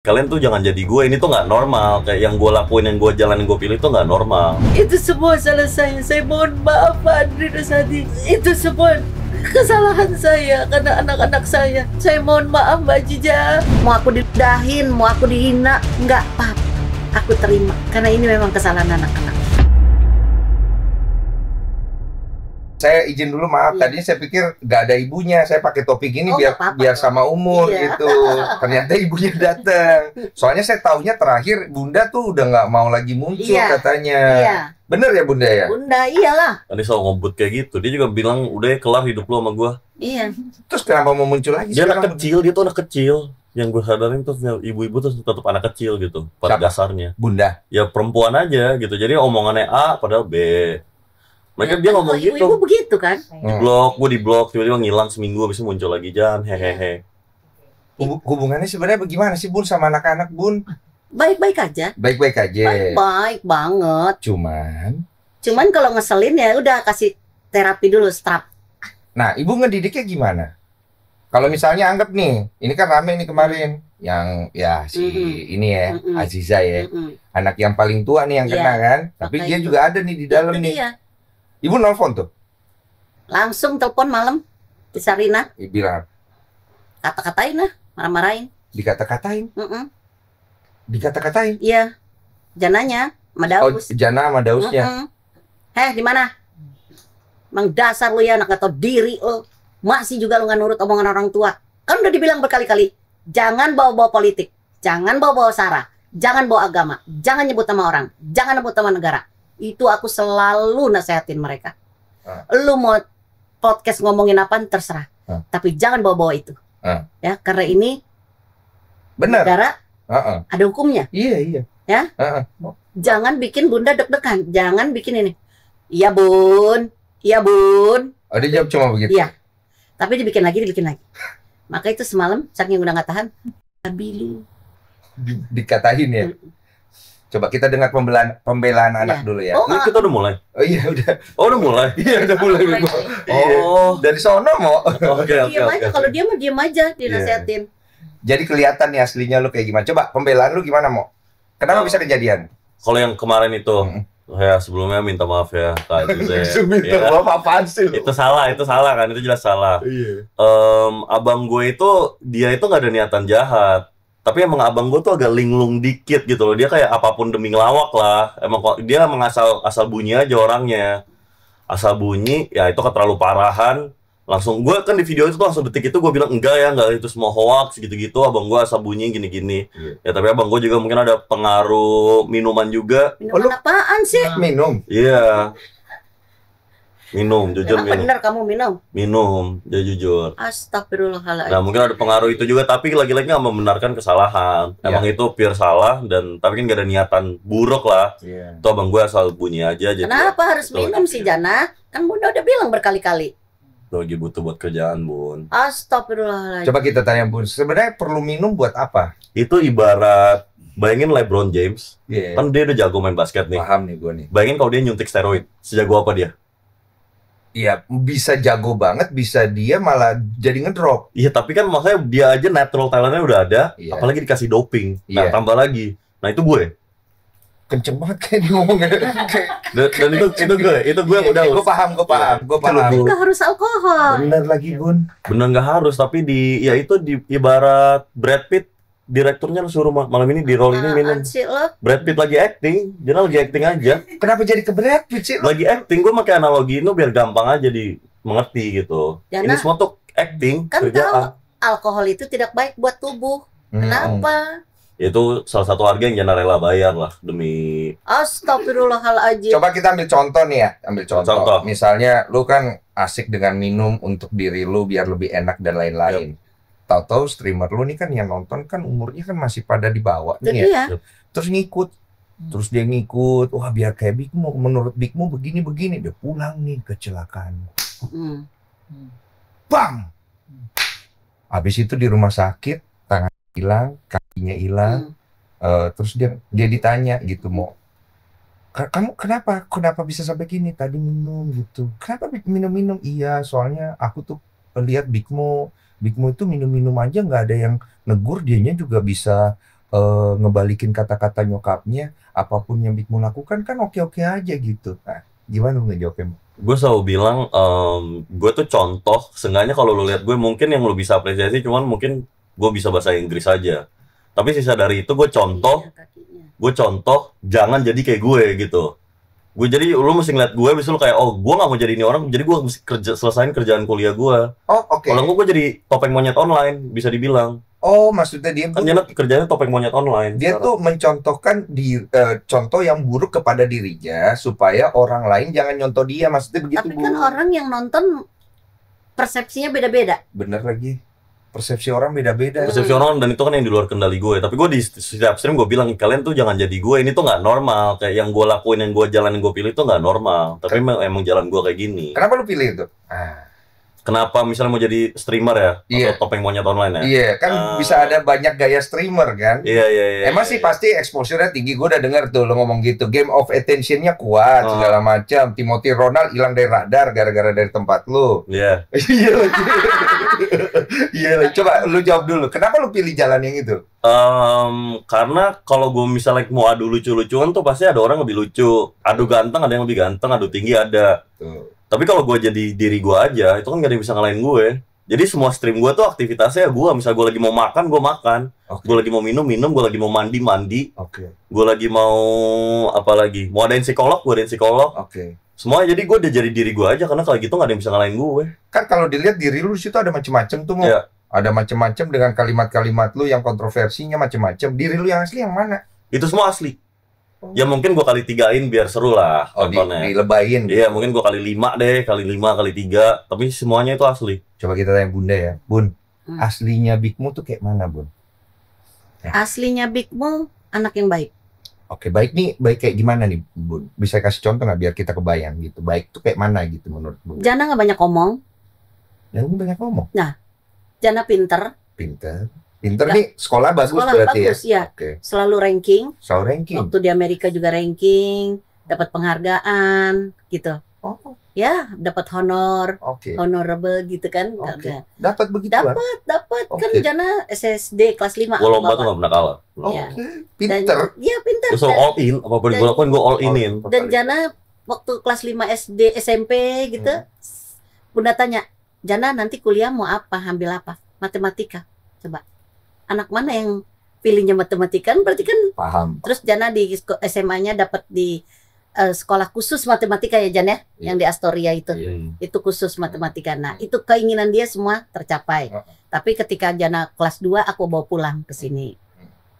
Kalian tuh jangan jadi gue, ini tuh nggak normal. Kayak yang gue lakuin, yang gue jalanin, gue pilih tuh nggak normal. Itu semua salah saya mohon maaf Pak Andri Rosadi. Itu semua kesalahan saya karena anak-anak saya. Saya mohon maaf Mbak Jija. Mau aku didahin, mau aku dihina, nggak apa-apa. Aku terima, karena ini memang kesalahan anak-anak. Saya izin dulu, maaf. Tadinya saya pikir nggak ada ibunya. Saya pakai topik ini biar sama umur gitu. Ternyata ibunya datang. Soalnya saya taunya terakhir Bunda tuh udah nggak mau lagi muncul katanya. Bener ya Bunda ya? Bunda iyalah. Tadi selalu ngebut kayak gitu. Dia juga bilang udah kelar hidup lo sama gue. Iya. Terus kenapa mau muncul lagi? Dia anak kecil, dia tuh anak kecil. Yang gue sadarin tuh ibu-ibu tuh tetap anak kecil gitu. Pada dasarnya. Bunda. Ya perempuan aja gitu. Jadi omongannya A padahal B. Mereka dia ngomong gitu. Ibu begitu kan? Di blok, gue di blok, tiba-tiba ngilang seminggu, habis itu muncul lagi Jan, hehehe. Hubungannya sebenarnya bagaimana sih Bun sama anak-anak Bun? Baik-baik aja. Baik-baik aja. Baik banget. Cuman kalau ngeselin ya udah kasih terapi dulu, strap. Nah, ibu ngedidiknya gimana? Kalau misalnya anggap nih, ini kan rame nih kemarin, yang ya ini ya, Aziza ya, anak yang paling tua nih yang kena kan, tapi dia juga ada nih di dalam nih. Ibu nelfon tuh? Langsung telepon malam di Sarina. Bilang? Kata-katain lah, marah-marahin. Dikata-katain? Dikata-katain? Iya. Jananya sama Daus. Oh, Jana sama Dausnya. Di mana? Emang dasar lu ya anak gak tau diri lu. Masih juga lu gak nurut omongan orang tua. Kan udah dibilang berkali-kali, jangan bawa-bawa politik, jangan bawa-bawa sara, jangan bawa agama, jangan nyebut nama orang, jangan nyebut nama negara. Itu aku selalu nasehatin mereka. Lu mau podcast ngomongin apa terserah, tapi jangan bawa-bawa itu. Ya, karena ini negara ada hukumnya. Iya. Ya, jangan bikin Bunda deg-degan, jangan bikin ini. Iya Bun. Oh, dia jawab cuma begitu? Iya. Tapi dibikin lagi. Maka itu semalam, saking udah gak tahan, Bilu. Dikatain ya? Coba kita dengar pembelaan anak dulu ya. Ini kita udah mulai? Oh iya udah. Oh udah mulai? Iya udah mulai. Oh. Dari sono mau. Oke. Kalau dia mah diam aja, dinasehatin. Jadi kelihatan nih aslinya lu kayak gimana. Coba pembelaan lu gimana mau? Kenapa bisa kejadian? Kalau yang kemarin itu, ya sebelumnya minta maaf ya Kak Aziza. Minta maaf apaan sih? Itu salah kan, itu jelas salah. Abang gue itu, dia itu nggak ada niatan jahat. Tapi emang abang gue tuh agak linglung dikit gitu loh. Dia kayak apapun demi ngelawak lah. Emang dia emang asal bunyi aja orangnya. Asal bunyi, ya itu keterlalu parahan. Langsung, gue kan di video itu tuh langsung detik itu gue bilang enggak itu semua hoax gitu-gitu. Abang gue asal bunyi gini-gini. Ya tapi abang gue juga mungkin ada pengaruh minuman juga. Minuman apaan sih? Minum? Iya. Minum, jujur minum. Bener kamu minum? Minum, dia jujur. Astagfirullahaladzim. Nah mungkin ada pengaruh itu juga, tapi lagi-lagi nggak membenarkan kesalahan. Emang itu pure salah, dan tapi kan gak ada niatan buruk lah. Itu abang gue asal bunyi aja. Kenapa harus minum sih Jana? Kan Bunda udah bilang berkali-kali. Lagi butuh buat kerjaan Bun. Astagfirullahaladzim. Coba kita tanya Bun, sebenarnya perlu minum buat apa? Itu ibarat, bayangin LeBron James, kan dia udah jago main basket nih. Paham nih gue nih. Bayangin kalau dia nyuntik steroid, sejago apa dia? Iya, bisa jago banget, bisa dia malah jadi ngedrop. Iya, tapi kan maksudnya dia aja natural talentnya udah ada, apalagi dikasih doping. Nah, tambah lagi. Nah, itu gue. Kenceng banget kayak dia ngomongnya. Dan itu gue udah. Gue paham. Gak harus alkohol. Bener lagi Bun. Bener nggak harus, tapi ya itu ibarat Brad Pitt. Direkturnya suruh malam ini di role ini minum. Brad Pitt lagi acting, dia lagi acting aja. Kenapa jadi ke Brad Pitt sih? Lagi acting, gue pakai analogi itu biar gampang aja mengerti gitu. Ini semua tuh acting, kan kerjaan. Tahu alkohol itu tidak baik buat tubuh. Kenapa? Itu salah satu harga yang Jana rela bayar lah demi. Astagfirullahaladzim. Coba kita ambil contoh nih ya, contoh. Misalnya lu kan asik dengan minum untuk diri lu biar lebih enak dan lain-lain. Tahu-tahu streamer lu nih kan yang nonton kan umurnya kan masih pada di bawah nih ya. Terus ngikut. Terus dia ngikut, wah biar kayak Bigmo, menurut Bigmo begini-begini. Dia pulang nih kecelakaan. Bang! Habis itu di rumah sakit, tangan hilang, kakinya hilang. Terus dia ditanya gitu, mau kamu kenapa bisa sampai gini? Tadi minum gitu. Kenapa minum-minum? Iya, soalnya aku tuh lihat Bigmo itu minum-minum aja nggak ada yang negur, dianya juga bisa ngebalikin kata-kata nyokapnya, apapun yang Bikmu lakukan kan oke-oke aja gitu. Nah, gimana lu ngejawabnya? Gue selalu bilang, gue tuh contoh, seenggaknya kalau lu lihat gue mungkin yang lu bisa apresiasi cuman mungkin gue bisa bahasa Inggris aja. Tapi sisa dari itu gue contoh jangan jadi kayak gue gitu. Gue jadi lu mesti ngeliat gue, bisa lu kayak gue nggak mau jadi ini orang, jadi gue mesti selesain kerjaan kuliah gue. Oh, oke. Kalau gue jadi topeng monyet online bisa dibilang. Oh, maksudnya dia kan kerjanya topeng monyet online. Dia sekarang tuh mencontohkan contoh yang buruk kepada dirinya supaya orang lain jangan nyontoh dia, maksudnya begitu. Tapi kan orang yang nonton persepsinya beda-beda. Bener lagi. Persepsi orang beda-beda. Persepsi orang, dan itu kan yang di luar kendali gue. Tapi gue di setiap stream gue bilang, kalian tuh jangan jadi gue. Ini tuh nggak normal. Kayak yang gue lakuin, yang gue jalanin, gue pilih tuh nggak normal. Tapi emang jalan gue kayak gini. Kenapa lu pilih itu? Kenapa misalnya mau jadi streamer ya? Atau topeng monyet online ya? Iya, kan bisa ada banyak gaya streamer kan? Iya. Emang sih pasti exposure-nya tinggi. Gue udah denger tuh lo ngomong gitu. Game of attention-nya kuat, segala macam. Timothy Ronald hilang dari radar gara-gara dari tempat lu. Iya. Iya, coba lu jawab dulu. Kenapa lu pilih jalan yang itu? Karena kalau gue misalnya mau adu lucu-lucuan tuh pasti ada orang lebih lucu. Adu ganteng ada yang lebih ganteng, adu tinggi ada. Tapi kalau gue jadi diri gue aja, itu kan gak ada yang bisa ngalahin gue. Jadi semua stream gue tuh aktivitasnya gue. Misalnya gue lagi mau makan, gue makan. Gue lagi mau minum, gue lagi mau mandi. Gue lagi mau apa lagi? Mau adain psikolog, gue adain psikolog. Semua, jadi gue udah jadi diri gue aja. Karena kalau gitu gak ada yang bisa ngalahin gue. Kan kalau dilihat diri lu di situ ada macam-macam tuh, Mo. Ada macam-macam dengan kalimat-kalimat lu yang kontroversinya macam-macam. Diri lu yang asli yang mana? Itu semua asli. Ya mungkin gue kali 3-in biar seru lah. Dilebayin. Iya, mungkin gue kali 5 deh, kali 5, kali 3. Tapi semuanya itu asli. Coba kita tanya Bunda ya. Bun, aslinya Bikmu tuh kayak mana, Bun? Aslinya Bikmu anak yang baik. Oke, baik nih, baik kayak gimana nih, Bun? Bisa kasih contoh nggak biar kita kebayang gitu. Baik tuh kayak mana gitu menurut Bun? Jana nggak banyak ngomong. Jana banyak ngomong? Nah, Jana pinter. Pinter nih, sekolah bagus berarti bagus, ya. Selalu ranking. Waktu di Amerika juga ranking, dapat penghargaan gitu. Ya, dapat honor, honorable gitu kan. Dapat begitu? Dapat. Kan Jana SSD kelas 5. Gue lomba tuh nggak pernah kalah. Pinter. Iya, pinter. Gue all in, apapun gue lakuin gue all in. Dan Jana waktu kelas 5 SD, SMP gitu, Bunda tanya, Jana nanti kuliah mau apa, ambil apa? Matematika. Coba. Anak mana yang pilihnya matematika? Berarti kan paham. Terus Jana di SMA-nya dapat di sekolah khusus matematika ya, Jan ya, yang di Astoria itu. Itu khusus matematika. Nah, itu keinginan dia semua tercapai. Tapi ketika Jana kelas 2 aku bawa pulang ke sini.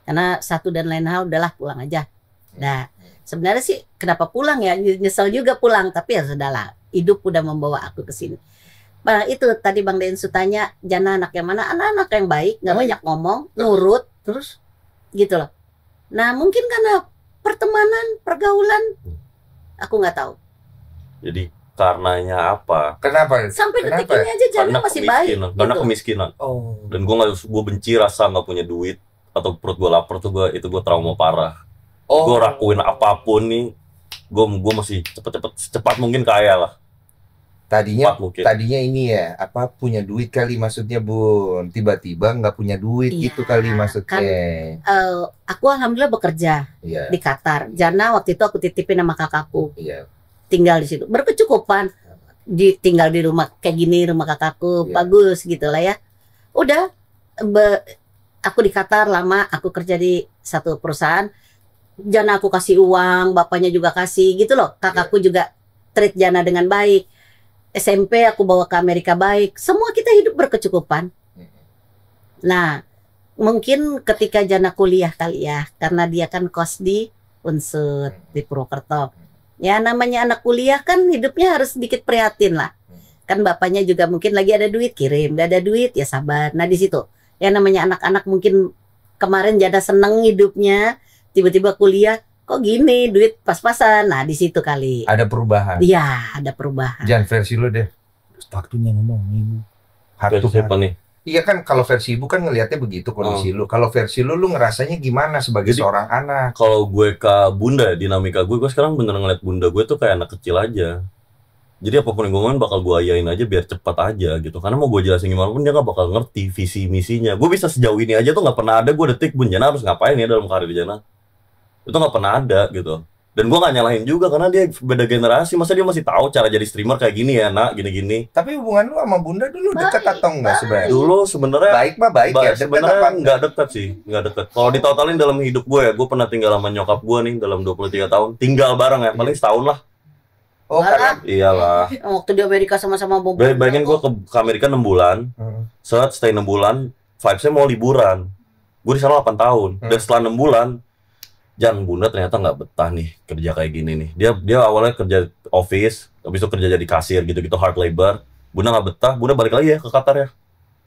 Karena satu dan lain hal udahlah pulang aja. Nah, sebenarnya sih kenapa pulang ya? Nyesel juga pulang, tapi ya sudahlah. Hidup udah membawa aku ke sini. Nah, itu tadi Bang Densu tanya, Jana anak yang mana? Anak-anak yang baik, nggak banyak ngomong, nurut, terus gitu loh. Nah, mungkin karena pertemanan, pergaulan, aku nggak tahu. Jadi karenanya apa? Kenapa? Sampai detik ini aja Jana masih baik. Karena kemiskinan. Dan gue benci rasa nggak punya duit atau perut gue lapar tuh gue trauma parah. Gue lakuin apapun nih, gue masih cepat mungkin kaya lah. Tadinya ini ya, punya duit kali maksudnya, Bun. Tiba-tiba nggak punya duit gitu kali maksudnya. Kan, aku alhamdulillah bekerja di Qatar. Jana waktu itu aku titipin sama kakakku. Tinggal di situ. Berkecukupan. Tinggal di rumah kayak gini, rumah kakakku. Bagus gitu lah ya. Udah, aku di Qatar lama, aku kerja di satu perusahaan. Jana aku kasih uang, bapaknya juga kasih gitu loh. Kakakku juga treat Jana dengan baik. SMP aku bawa ke Amerika baik. Semua kita hidup berkecukupan. Nah, mungkin ketika Jana kuliah kali ya, karena dia kan kos di Unsur di Purwokerto. Ya namanya anak kuliah kan hidupnya harus sedikit prihatin lah. Kan bapaknya juga mungkin lagi ada duit kirim, gak ada duit ya sabar. Nah di situ ya namanya anak-anak mungkin kemarin Jana seneng hidupnya, tiba-tiba kuliah. Kok gini, duit pas-pasan. Nah, di situ kali. Ada perubahan. Iya, ada perubahan. Jangan versi lu deh. Waktunya ngomong ibu. Versi apa nih? Iya kan, kalau versi ibu kan ngelihatnya begitu kondisi lu. Kalau versi lu ngerasanya gimana sebagai seorang anak? Kalau gue ke Bunda, dinamika gue sekarang bener ngeliat Bunda gue tuh kayak anak kecil aja. Jadi apapun yang gue ngomongin bakal gue ayain aja biar cepat aja gitu. Karena mau gue jelasin gimana pun dia gak bakal ngerti visi misinya. Gue bisa sejauh ini aja tuh gak pernah ada gue detik Bun Jana harus ngapain ya dalam karir Jana. Itu gak pernah ada gitu. Dan gue gak nyalahin juga karena dia beda generasi. Masa dia masih tahu cara jadi streamer kayak gini ya nak, gini-gini. Tapi hubungan lu sama Bunda dulu dekat atau enggak sebenarnya? Dulu sebenarnya baik mah baik ya. Sebenarnya nggak dekat sih, nggak dekat. Kalau ditotalin dalam hidup gue ya, gue pernah tinggal sama nyokap gue nih dalam 23 tahun. Tinggal bareng ya, paling setahun lah. Oh, karena iyalah. Waktu di Amerika sama-sama bobo. Bayangin gue ke Amerika 6 bulan. Stay 6 bulan, vibes-nya mau liburan. Gue di sana 8 tahun. Dan setelah 6 bulan, Jan, Bunda ternyata nggak betah nih kerja kayak gini nih. Dia awalnya kerja office, habis itu kerja jadi kasir gitu-gitu, hard labor. Bunda nggak betah, Bunda balik lagi ya ke Qatar ya.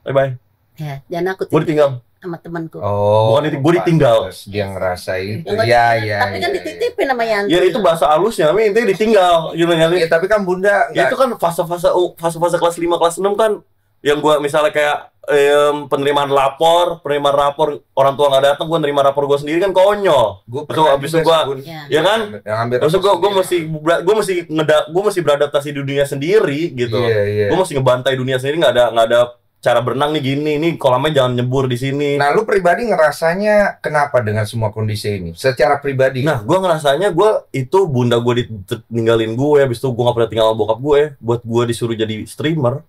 Bye-bye. Ya, dan aku Gue ditinggal sama temanku. oh, bukan gue ditinggal. Dia ngerasain itu. Ya. Tapi kan dititipin sama Yanti. Ya itu bahasa halusnya, tapi intinya ditinggal gitu ya. Ya tapi kan Bunda itu kan fase-fase kelas 5 kelas 6 kan yang gua misalnya kayak penerimaan rapor orang tua nggak datang, gua nerima rapor gua sendiri kan konyol. Betul, abis itu gua ya kan? Terus gua mesti beradaptasi di dunia sendiri gitu. Gua mesti ngebantai dunia sendiri, nggak ada cara berenang nih gini, nih kolamnya jangan nyebur di sini. Nah, lu pribadi ngerasanya kenapa dengan semua kondisi ini? Secara pribadi. Nah, gue ngerasanya itu bunda gue ninggalin gue, habis itu gue gak pernah tinggal sama bokap gue, buat gue disuruh jadi streamer.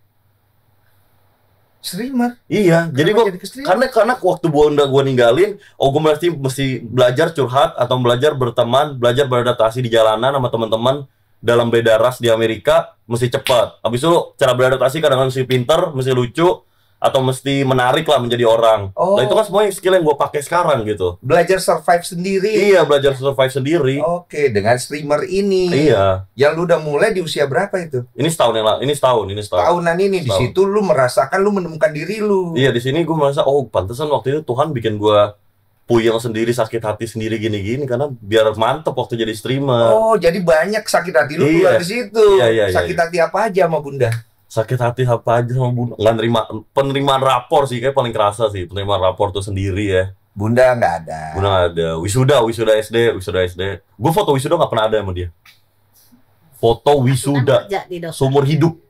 Streamer? Iya, jadi gue karena waktu bunda gue ninggalin, gue mesti belajar curhat atau belajar berteman, belajar beradaptasi di jalanan sama teman-teman dalam beda ras di Amerika, mesti cepat. Habis itu cara beradaptasi kadang-kadang mesti pinter, mesti lucu, atau mesti menarik lah menjadi orang. Nah itu kan semuanya skill yang gue pakai sekarang gitu. Belajar survive sendiri. Iya, belajar survive sendiri. Oke, dengan streamer ini. Iya. Yang lu udah mulai di usia berapa itu? Ini setahun. Tahunan ini. Di situ lu merasakan lu menemukan diri lu. Iya, di sini gue merasa pantesan waktu itu Tuhan bikin gue puyeng sendiri, sakit hati sendiri gini-gini karena biar mantep waktu jadi streamer. Oh, jadi banyak sakit hati lu keluar di situ. Iya, sakit hati apa aja sama Bunda? Sakit hati apa aja sama Bunda? Nggak nerima penerimaan rapor sih, kayak paling kerasa sih penerimaan rapor tuh sendiri ya. Bunda nggak ada. Bunda nggak ada. Wisuda SD. Gue foto wisuda nggak pernah ada sama dia. Foto wisuda seumur hidup.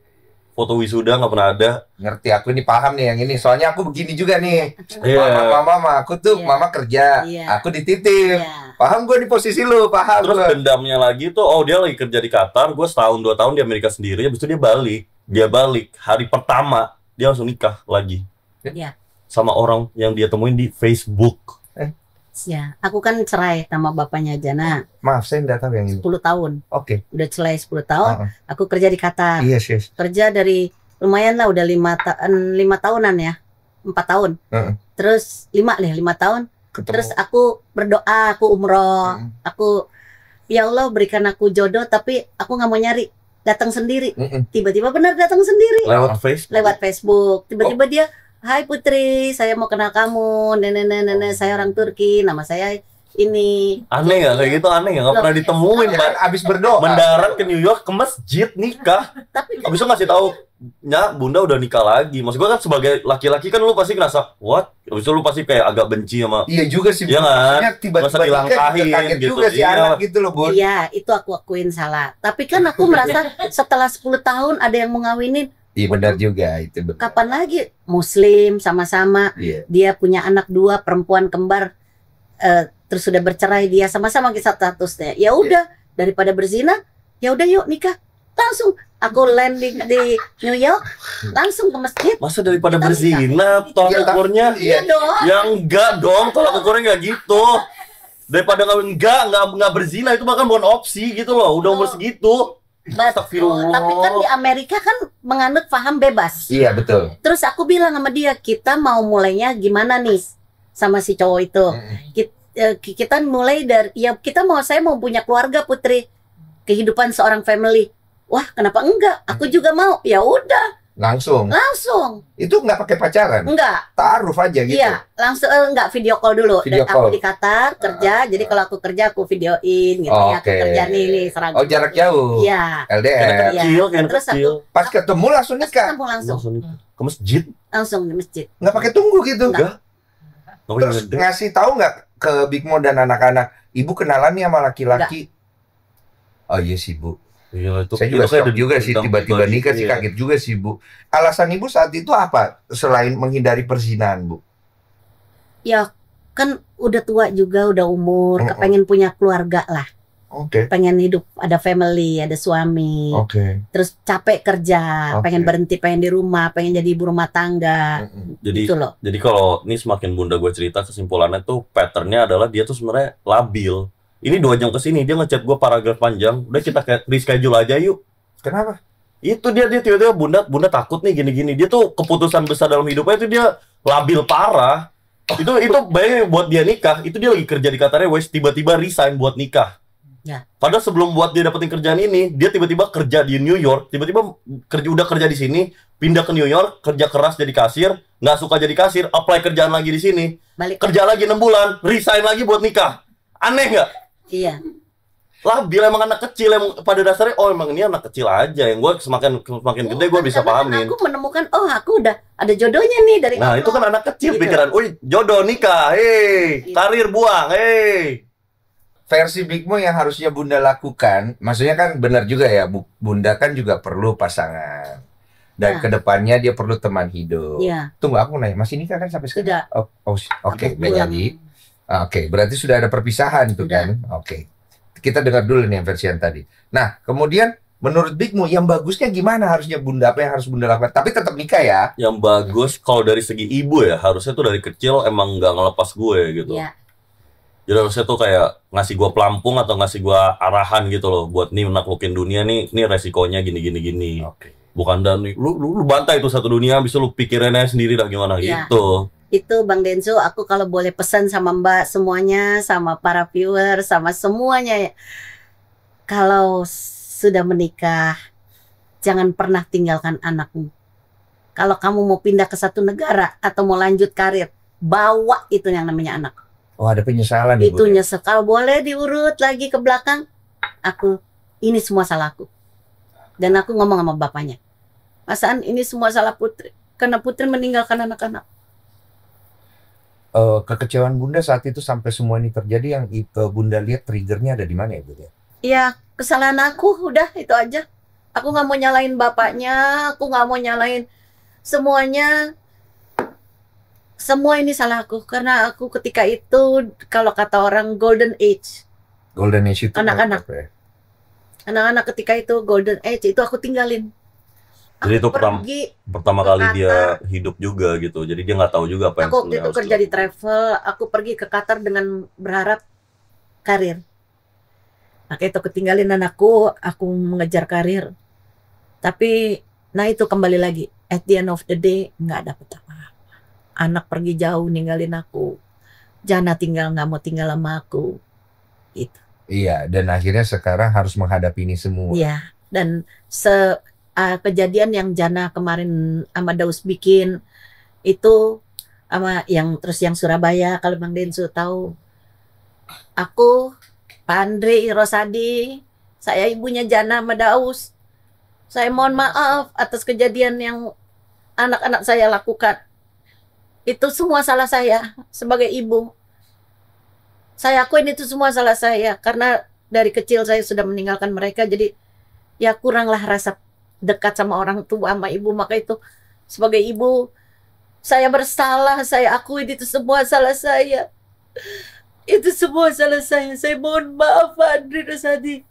Foto wisuda nggak pernah ada. Ngerti, aku ini paham nih yang ini. Soalnya aku begini juga nih. Mama, aku tuh mama kerja, aku dititip. Paham gue di posisi lu, paham. Terus dendamnya lagi tuh, dia lagi kerja di Qatar, gue setahun 2 tahun di Amerika sendiri. Habis itu dia balik hari pertama dia langsung nikah lagi. Sama orang yang dia temuin di Facebook. Ya, aku kan cerai sama bapaknya Jana. Maaf, saya nggak tahu yang ini. 10 tahun. Oke. Udah cerai 10 tahun. Aku kerja di Qatar. Yes. Kerja dari lumayan lah, udah 5 tahunan ya. 4 tahun. Terus 5 tahun. Ketemu. Terus aku berdoa, aku umroh. Aku, ya Allah berikan aku jodoh, tapi aku nggak mau nyari. Datang sendiri. Tiba-tiba benar datang sendiri. Lewat Facebook. Tiba-tiba dia, hai Putri, saya mau kenal kamu. Nenek, saya orang Turki, nama saya ini. Aneh nggak kayak gitu? Aneh nggak pernah ditemuin, Pak. Abis berdoa. Mendarat ke New York, ke masjid, nikah. Tapi abis itu ngasih tahu, Bunda udah nikah lagi. Maksud gue kan sebagai laki-laki kan lu pasti ngerasa, what? Abis itu lu pasti kayak agak benci sama. Iya juga sih. Iya kan? Tiba-tiba dilangkahin kaget gitu. Juga si anak gitu loh, Bun. Iya, itu aku akuin salah. Tapi kan aku merasa setelah 10 tahun ada yang mau ngawinin. Iya benar juga itu. Kapan lagi? Muslim sama-sama. Dia punya anak 2 perempuan kembar. Terus sudah bercerai, dia sama-sama kisah statusnya. Ya udah, daripada berzina, ya udah yuk nikah. Langsung aku landing di New York, langsung ke masjid. Masa daripada berzina tolak ukurnya? Iya dong. Ya enggak dong, tolak ukurnya enggak gitu. Daripada enggak berzina itu bahkan bukan opsi gitu loh. Udah umur segitu. Betul. Tapi kan di Amerika kan menganut paham bebas. Iya betul. Terus aku bilang sama dia, kita mau mulainya gimana nih sama si cowok itu. Kita mulai dari, saya mau punya keluarga Putri, kehidupan seorang family. Wah kenapa enggak? Aku juga mau. Ya udah. Langsung. Itu nggak pakai pacaran? Enggak. Taaruf aja gitu? Iya, langsung enggak, video call dulu. Aku di Qatar kerja, jadi kalau aku kerja aku videoin gitu ya. Aku kerja nih seragam. Oh jarak jauh? Iya. LDR? Terus aku pas ketemu langsung nikah? Langsung. Ke masjid? Langsung di masjid. Nggak pakai tunggu gitu? Enggak. Terus ngasih tahu nggak ke Big Mo dan anak-anak, ibu kenalan nih sama laki-laki? Oh iya sih Bu. Gila, Saya juga shock juga sih, tiba-tiba nikah sih, iya. kaget juga sih, Bu. Alasan Ibu saat itu apa selain menghindari perzinahan, Bu? Ya kan udah tua juga, udah umur, kepengen punya keluarga lah. Oke. Pengen hidup, ada family, ada suami. Oke. Terus capek kerja, pengen berhenti, pengen di rumah, pengen jadi ibu rumah tangga. Jadi gitu loh. Jadi kalau ini semakin Bunda gue cerita, kesimpulannya tuh patternnya adalah dia tuh sebenarnya labil. Ini 2 jam kesini dia ngechat gue paragraf panjang. Udah kita reschedule aja yuk. Kenapa? Itu dia tiba-tiba bunda takut nih gini-gini. Dia tuh keputusan besar dalam hidupnya itu dia labil parah. Itu bayangin buat dia nikah. Itu dia lagi kerja di Qatar Airways, tiba-tiba resign buat nikah. Ya. Padahal sebelum buat dia dapetin kerjaan ini, dia tiba-tiba kerja di New York. Tiba-tiba udah kerja di sini, pindah ke New York, kerja keras jadi kasir, nggak suka jadi kasir, apply kerjaan lagi di sini, kerja lagi 6 bulan, resign lagi buat nikah. Aneh nggak? Iya. Labil, emang anak kecil, emang pada dasarnya emang ini anak kecil aja yang gue semakin gede gue bisa pahamin. Aku menemukan aku udah ada jodohnya nih dari Nah, itu kan anak kecil pikiran, jodoh nikah, karir buang, Versi Big Mo yang harusnya Bunda lakukan, maksudnya kan benar juga ya, Bunda kan juga perlu pasangan. Dan kedepannya dia perlu teman hidup. Ya. Tunggu, aku nanya, masih nikah kan sampai sekarang? Tidak. Oke, jadi. Oke, berarti sudah ada perpisahan tuh kan? Oke. Kita dengar dulu nih versi yang tadi. Nah, kemudian menurut Big Mo yang bagusnya gimana harusnya Bunda, apa yang harus Bunda lakukan? Tapi tetap nikah ya? Yang bagus kalau dari segi ibu ya, harusnya tuh dari kecil emang nggak ngelepas gue gitu. Ya. Jadi harusnya tuh kayak ngasih gue pelampung atau ngasih gue arahan gitu loh, buat nih menaklukin dunia nih resikonya gini. Oke. Bukan dan lu bantai itu satu dunia, bisa lu pikirannya sendiri dah gimana gitu. Itu Bang Denso, aku kalau boleh pesan sama Mbak semuanya, sama para viewer, sama semuanya ya. Kalau sudah menikah, jangan pernah tinggalkan anakmu. Kalau kamu mau pindah ke satu negara atau mau lanjut karir, bawa itu yang namanya anak. Oh, ada penyesalan itu nyesel. Kalau boleh diurut lagi ke belakang, ini semua salahku. Dan aku ngomong sama bapaknya, Masaan ini semua salah Putri, karena Putri meninggalkan anak-anak. Kekecewaan Bunda saat itu sampai semua ini terjadi, yang Bunda lihat triggernya ada di mana ya, Bunda? Iya, kesalahan aku, udah itu aja. Aku nggak mau nyalain bapaknya, aku nggak mau nyalain semuanya. Semua ini salah aku, karena aku ketika itu, kalau kata orang, golden age. Golden age itu anak-anak. Anak-anak ketika itu golden age, itu aku tinggalin. Jadi itu pertama kali dia hidup juga gitu. Jadi dia nggak tahu juga apa yang aku waktu itu kerja di travel, aku pergi ke Qatar dengan berharap karir. Maka itu ketinggalin anakku, aku mengejar karir. Tapi, nah itu kembali lagi, at the end of the day, nggak dapet apa-apa. Anak pergi jauh ninggalin aku, Jana nggak mau tinggal sama aku, gitu. Iya, dan akhirnya sekarang harus menghadapi ini semua. Iya, dan kejadian yang Jana kemarin sama Daus bikin itu, sama yang terus yang Surabaya, kalau Bang Denso tahu, aku, Pak Andre Rosadi, saya ibunya Jana sama Daus. Saya mohon maaf atas kejadian yang anak-anak saya lakukan. Itu semua salah saya sebagai ibu. Saya akuin itu semua salah saya, karena dari kecil saya sudah meninggalkan mereka, jadi ya kuranglah rasa dekat sama orang tua, sama ibu. Maka itu sebagai ibu saya bersalah, saya akui itu semua salah saya. Itu semua salah saya mohon maaf Pak Andre Rosadi.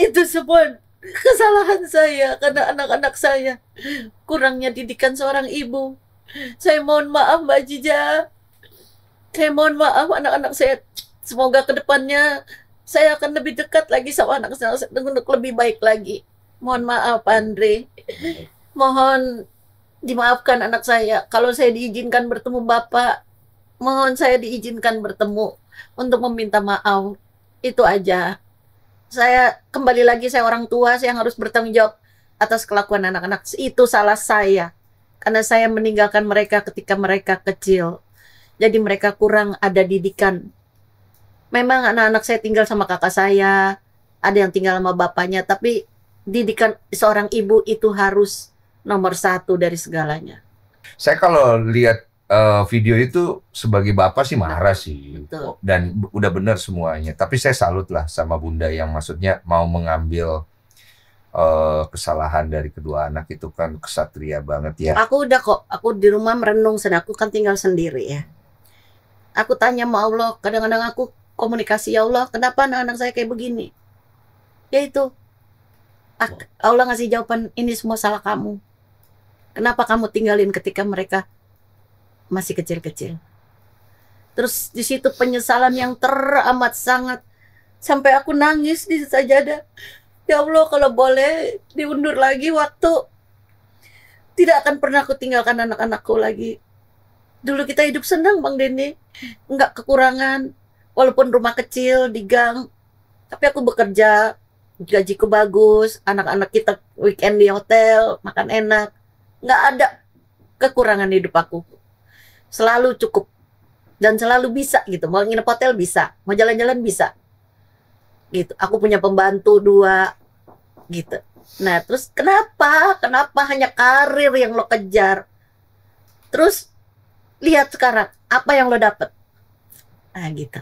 Itu semua kesalahan saya, karena anak-anak saya kurangnya didikan seorang ibu. Saya mohon maaf Mbak Jija. Saya mohon maaf anak-anak saya. Semoga kedepannya saya akan lebih dekat lagi sama anak saya untuk lebih baik lagi. Mohon maaf Andre. Mohon dimaafkan anak saya. Kalau saya diizinkan bertemu Bapak, mohon saya diizinkan bertemu untuk meminta maaf. Itu aja. Saya kembali lagi, saya orang tua, saya harus bertanggung jawab atas kelakuan anak-anak. Itu salah saya. Karena saya meninggalkan mereka ketika mereka kecil. Jadi mereka kurang ada didikan. Memang anak-anak saya tinggal sama kakak saya, ada yang tinggal sama bapaknya, tapi didikan seorang ibu itu harus nomor 1 dari segalanya. Saya kalau lihat video itu sebagai bapak sih marah sih. Betul. Dan udah benar semuanya. Tapi saya salut lah sama Bunda yang maksudnya mau mengambil kesalahan dari kedua anak. Itu kan kesatria banget ya. Aku udah kok, aku di rumah merenung, aku kan tinggal sendiri ya. Aku tanya sama Allah, kadang-kadang aku komunikasi, ya Allah, kenapa anak-anak saya kayak begini? Ya itu, Allah ngasih jawaban, ini semua salah kamu. Kenapa kamu tinggalin ketika mereka masih kecil-kecil? Terus di situ penyesalan yang teramat sangat, sampai aku nangis di sajadah. Ya Allah, kalau boleh diundur lagi waktu, tidak akan pernah aku tinggalkan anak-anakku lagi. Dulu kita hidup senang Bang Denny, nggak kekurangan, walaupun rumah kecil di gang, tapi aku bekerja, gajiku bagus, anak-anak kita weekend di hotel, makan enak, nggak ada kekurangan hidup aku, selalu cukup dan selalu bisa gitu. Mau nginep hotel bisa, mau jalan-jalan bisa, gitu. Aku punya pembantu 2, gitu. Nah terus kenapa hanya karir yang lo kejar? Terus lihat sekarang apa yang lo dapet, nah gitu.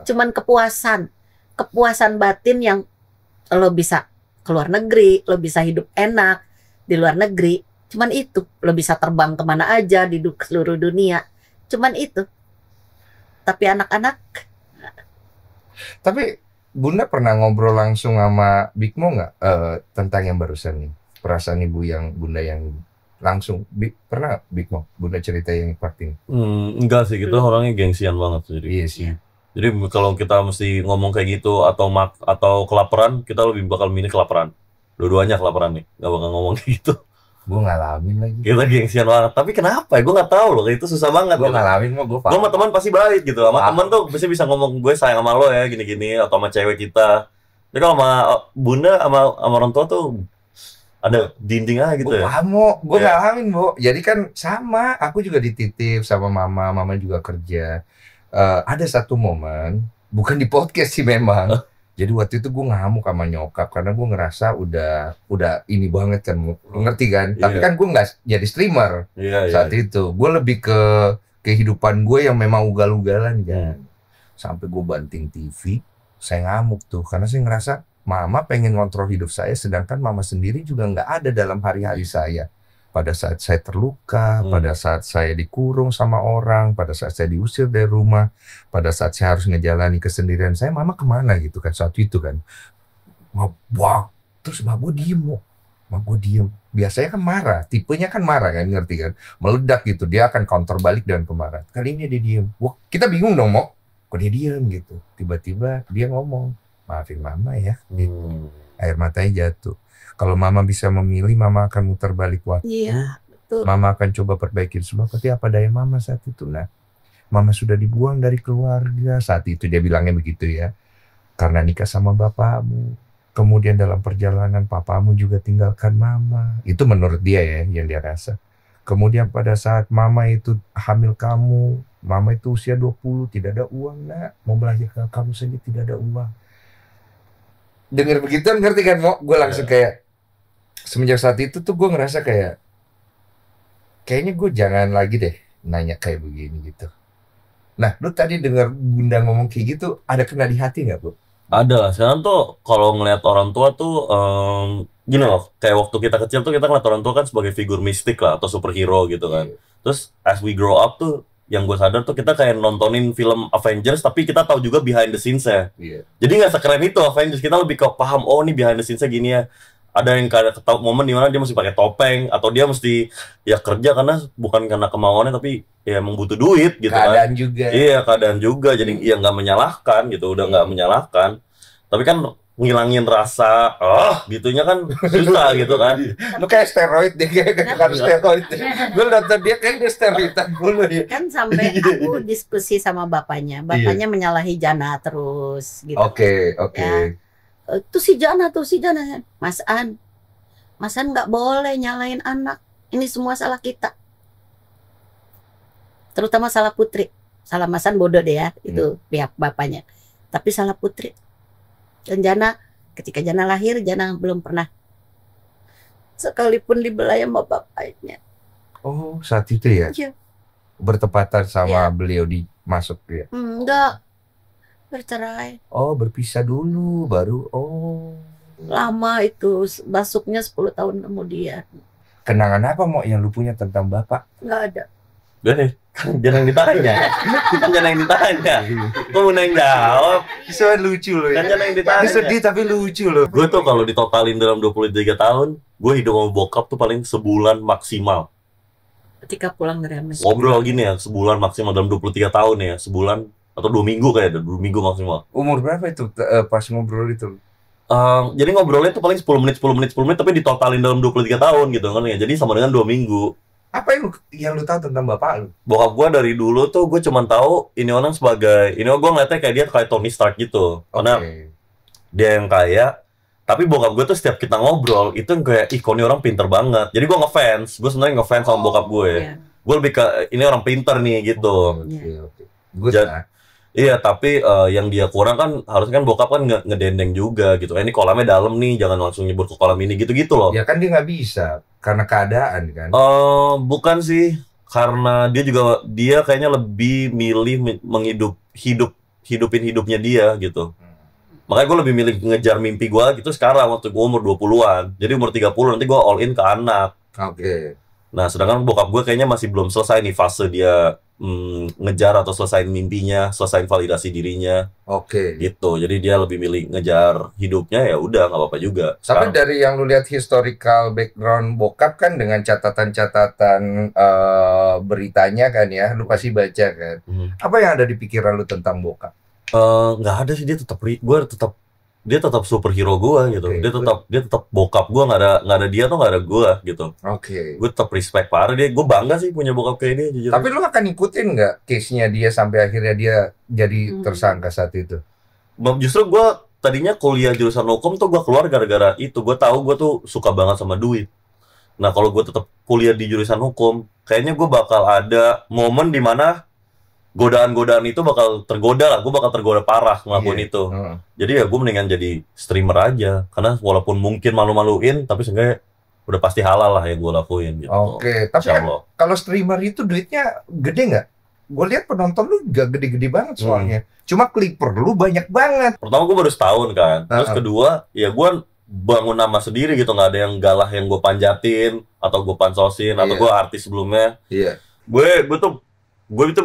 Cuman kepuasan batin yang lo bisa keluar negeri, lo bisa hidup enak di luar negeri, cuman itu. Lo bisa terbang kemana aja di seluruh dunia, cuman itu. Tapi anak-anak, tapi Bunda pernah ngobrol langsung sama Big Mo nggak tentang yang barusan nih, perasaan ibu yang Bunda yang langsung pernah Big Mo Bunda cerita yang parting? Enggak sih, kita orangnya gengsian banget jadi. Iya sih. Jadi kalau kita mesti ngomong kayak gitu atau kelaparan, kita lebih bakal milih kelaparan. Dua-duanya kelaparan nih, nggak bakal ngomong kayak gitu. Gue ngalamin lagi. Kita gengsian banget. Tapi kenapa ya? Gue nggak tahu loh. Itu susah banget. Gue ngalamin mah, gue paham. Gue sama teman pasti baik gitu. Sama teman tuh pasti bisa ngomong, gue sayang sama lo ya, gini-gini. Atau sama cewek kita. Tapi kalau sama Bunda sama orang tua tuh ada dinding aja gitu ya. Gue ngalamin, Bu. Jadi kan sama, aku juga dititip sama mama juga kerja. Ada satu momen, bukan di podcast sih memang. Jadi waktu itu gue ngamuk sama nyokap karena gue ngerasa udah ini banget kan, ngerti kan? Tapi kan gue nggak jadi streamer saat itu. Gue lebih ke kehidupan gue yang memang ugal-ugalan kan. Sampai gue banting TV, saya ngamuk tuh karena saya ngerasa mama pengen ngontrol hidup saya, sedangkan mama sendiri juga nggak ada dalam hari-hari saya. Pada saat saya terluka, pada saat saya dikurung sama orang, pada saat saya diusir dari rumah, pada saat saya harus ngejalani kesendirian saya, mama kemana gitu kan saat itu kan. Wah, terus mama gue diem. Biasanya kan marah, tipenya kan marah kan, ngerti kan? Meledak gitu, dia akan counter balik dengan kemarahan. Kali ini dia diem. Wah, kita bingung dong, Mo. Kok dia diem gitu? Tiba-tiba dia ngomong, maafin mama ya. Gitu. Air matanya jatuh. Kalau mama bisa memilih, mama akan muter balik waktu. Iya, betul. Mama akan coba perbaikin semua. Tapi apa daya mama saat itu? Nah, mama sudah dibuang dari keluarga. Saat itu dia bilangnya begitu ya. Karena nikah sama bapakmu. Kemudian dalam perjalanan papamu juga tinggalkan mama. Itu menurut dia ya, yang dia rasa. Kemudian pada saat mama itu hamil kamu, mama itu usia 20, tidak ada uang, nak. Mau melahirkan kamu saja tidak ada uang. Dengar begitu ngerti kan, Mo? Gue langsung kayak, semenjak saat itu tuh gue ngerasa kayaknya gue jangan lagi deh nanya kayak begini gitu. Nah, lu tadi dengar Bunda ngomong kayak gitu, ada kena di hati nggak, Bu? Ada lah. Sekarang tuh kalau ngelihat orang tua tuh gini loh, kayak waktu kita kecil tuh kita ngeliat orang tua kan sebagai figur mistik lah atau superhero gitu kan. Terus as we grow up tuh, yang gue sadar tuh kita kayak nontonin film Avengers tapi kita tahu juga behind the scenes-nya. Jadi nggak sekeren itu Avengers, kita lebih ke paham, oh ini behind the scenes-nya gini ya. Ada yang kayak momen dimana dia mesti pakai topeng atau dia mesti ya kerja karena bukan karena kemauannya tapi ya emang butuh duit gitu keadaan kan. Juga. Iya, keadaan juga. Jadi ya nggak menyalahkan gitu, udah nggak menyalahkan. Tapi kan ngilangin rasa gitunya kan susah gitu kan. Lu kayak steroid deh, kayak steroid deh. Gue nonton dia kayak dia steroidan dulu ya. Kan sampai aku diskusi sama bapaknya menyalahi Jana terus gitu. Oke. Ya. Tuh si Jana, Mas An nggak boleh nyalain anak. Ini semua salah kita. Terutama salah Putri. Salah Mas An bodoh deh ya, itu pihak bapaknya. Tapi salah Putri. Dan Jana, ketika Jana lahir, Jana belum pernah sekalipun dibelai sama bapaknya. Oh, saat itu ya? Iya. bertepatan sama Iya. beliau masuk ya? Enggak, bercerai. Oh, berpisah dulu baru. Oh. Lama itu, masuknya 10 tahun kemudian. Kenangan apa mau yang lu punya tentang bapak? Nggak ada. Deh, kan jangan ditanya. Kan jangan yang ditanya. Kok mau yang jawab? Bisa lucu loh Kan ya. jangan yang ditanya. Ini sedih tapi lucu loh. Gue tuh kalau ditotalin dalam 23 tahun, gue hidup sama bokap tuh paling sebulan maksimal. Ketika pulang dari Amerika. Ngobrol gini ya, sebulan maksimal dalam 23 tahun ya, sebulan atau 2 minggu kayak 2 minggu maksimal. Umur berapa itu pas ngobrol itu? Jadi ngobrolnya tuh paling 10 menit, tapi ditotalin dalam 23 tahun gitu kan ya. Jadi sama dengan 2 minggu. Apa yang lu tahu tentang bapak lu? Bokap gue dari dulu tuh gue cuman tahu ini orang sebagai, ini gue ngeliatnya kayak dia kayak Tony Stark gitu. Karena dia yang kaya, tapi bokap gue tuh setiap kita ngobrol itu yang kayak, ih kok ini orang pinter banget. Jadi gue gue sebenarnya ngefans sama bokap gue. Iya. Gue lebih ke ini orang pinter nih gitu. Oke. Good Jad- lah. Iya, tapi yang dia kurang kan harusnya kan bokap kan ngedendeng juga gitu. Ini kolamnya dalam nih, jangan langsung nyebur ke kolam ini gitu-gitu loh. Ya kan dia nggak bisa karena keadaan kan. Bukan sih, karena dia kayaknya lebih milih hidupin hidupnya dia gitu. Makanya gue lebih milih ngejar mimpi gue gitu sekarang waktu gue umur 20-an. Jadi umur 30 nanti gue all in ke anak. Oke. Nah, sedangkan bokap gue kayaknya masih belum selesai nih fase dia ngejar atau selesai mimpinya, selesai validasi dirinya. Oke. Gitu. Jadi dia lebih milih ngejar hidupnya, ya udah nggak apa-apa juga. Sampai dari yang lu lihat historical background bokap kan dengan catatan-catatan beritanya kan ya, lu pasti baca kan. Apa yang ada di pikiran lu tentang bokap? Nggak ada sih, dia tetap superhero gue gitu. Oke, Dia tetap bokap gue, nggak ada dia tuh nggak ada gue gitu. Oke. Gue tetap respect parah dia. Gue bangga sih punya bokap kayak dia jujur. Tapi lu akan ikutin nggak case-nya dia sampai akhirnya dia jadi tersangka saat itu? Justru gue tadinya kuliah jurusan hukum tuh gue keluar gara-gara itu. Gue tahu gue tuh suka banget sama duit. Nah kalau gue tetap kuliah di jurusan hukum, kayaknya gue bakal ada momen dimana godaan-godaan itu bakal tergoda lah. Gue bakal tergoda parah ngelakuin itu. Jadi ya gue mendingan jadi streamer aja. Karena walaupun mungkin malu-maluin, tapi seenggaknya udah pasti halal lah yang gue lakuin gitu. Oke, tapi kalau streamer itu duitnya gede nggak? Gue lihat penonton lu gak gede-gede banget soalnya. Cuma clipper lu banyak banget. Pertama gue baru setahun kan. Terus kedua, ya gue bangun nama sendiri gitu. Nggak ada yang galah yang gue panjatin atau gue pansosin atau gue artis sebelumnya. Gue itu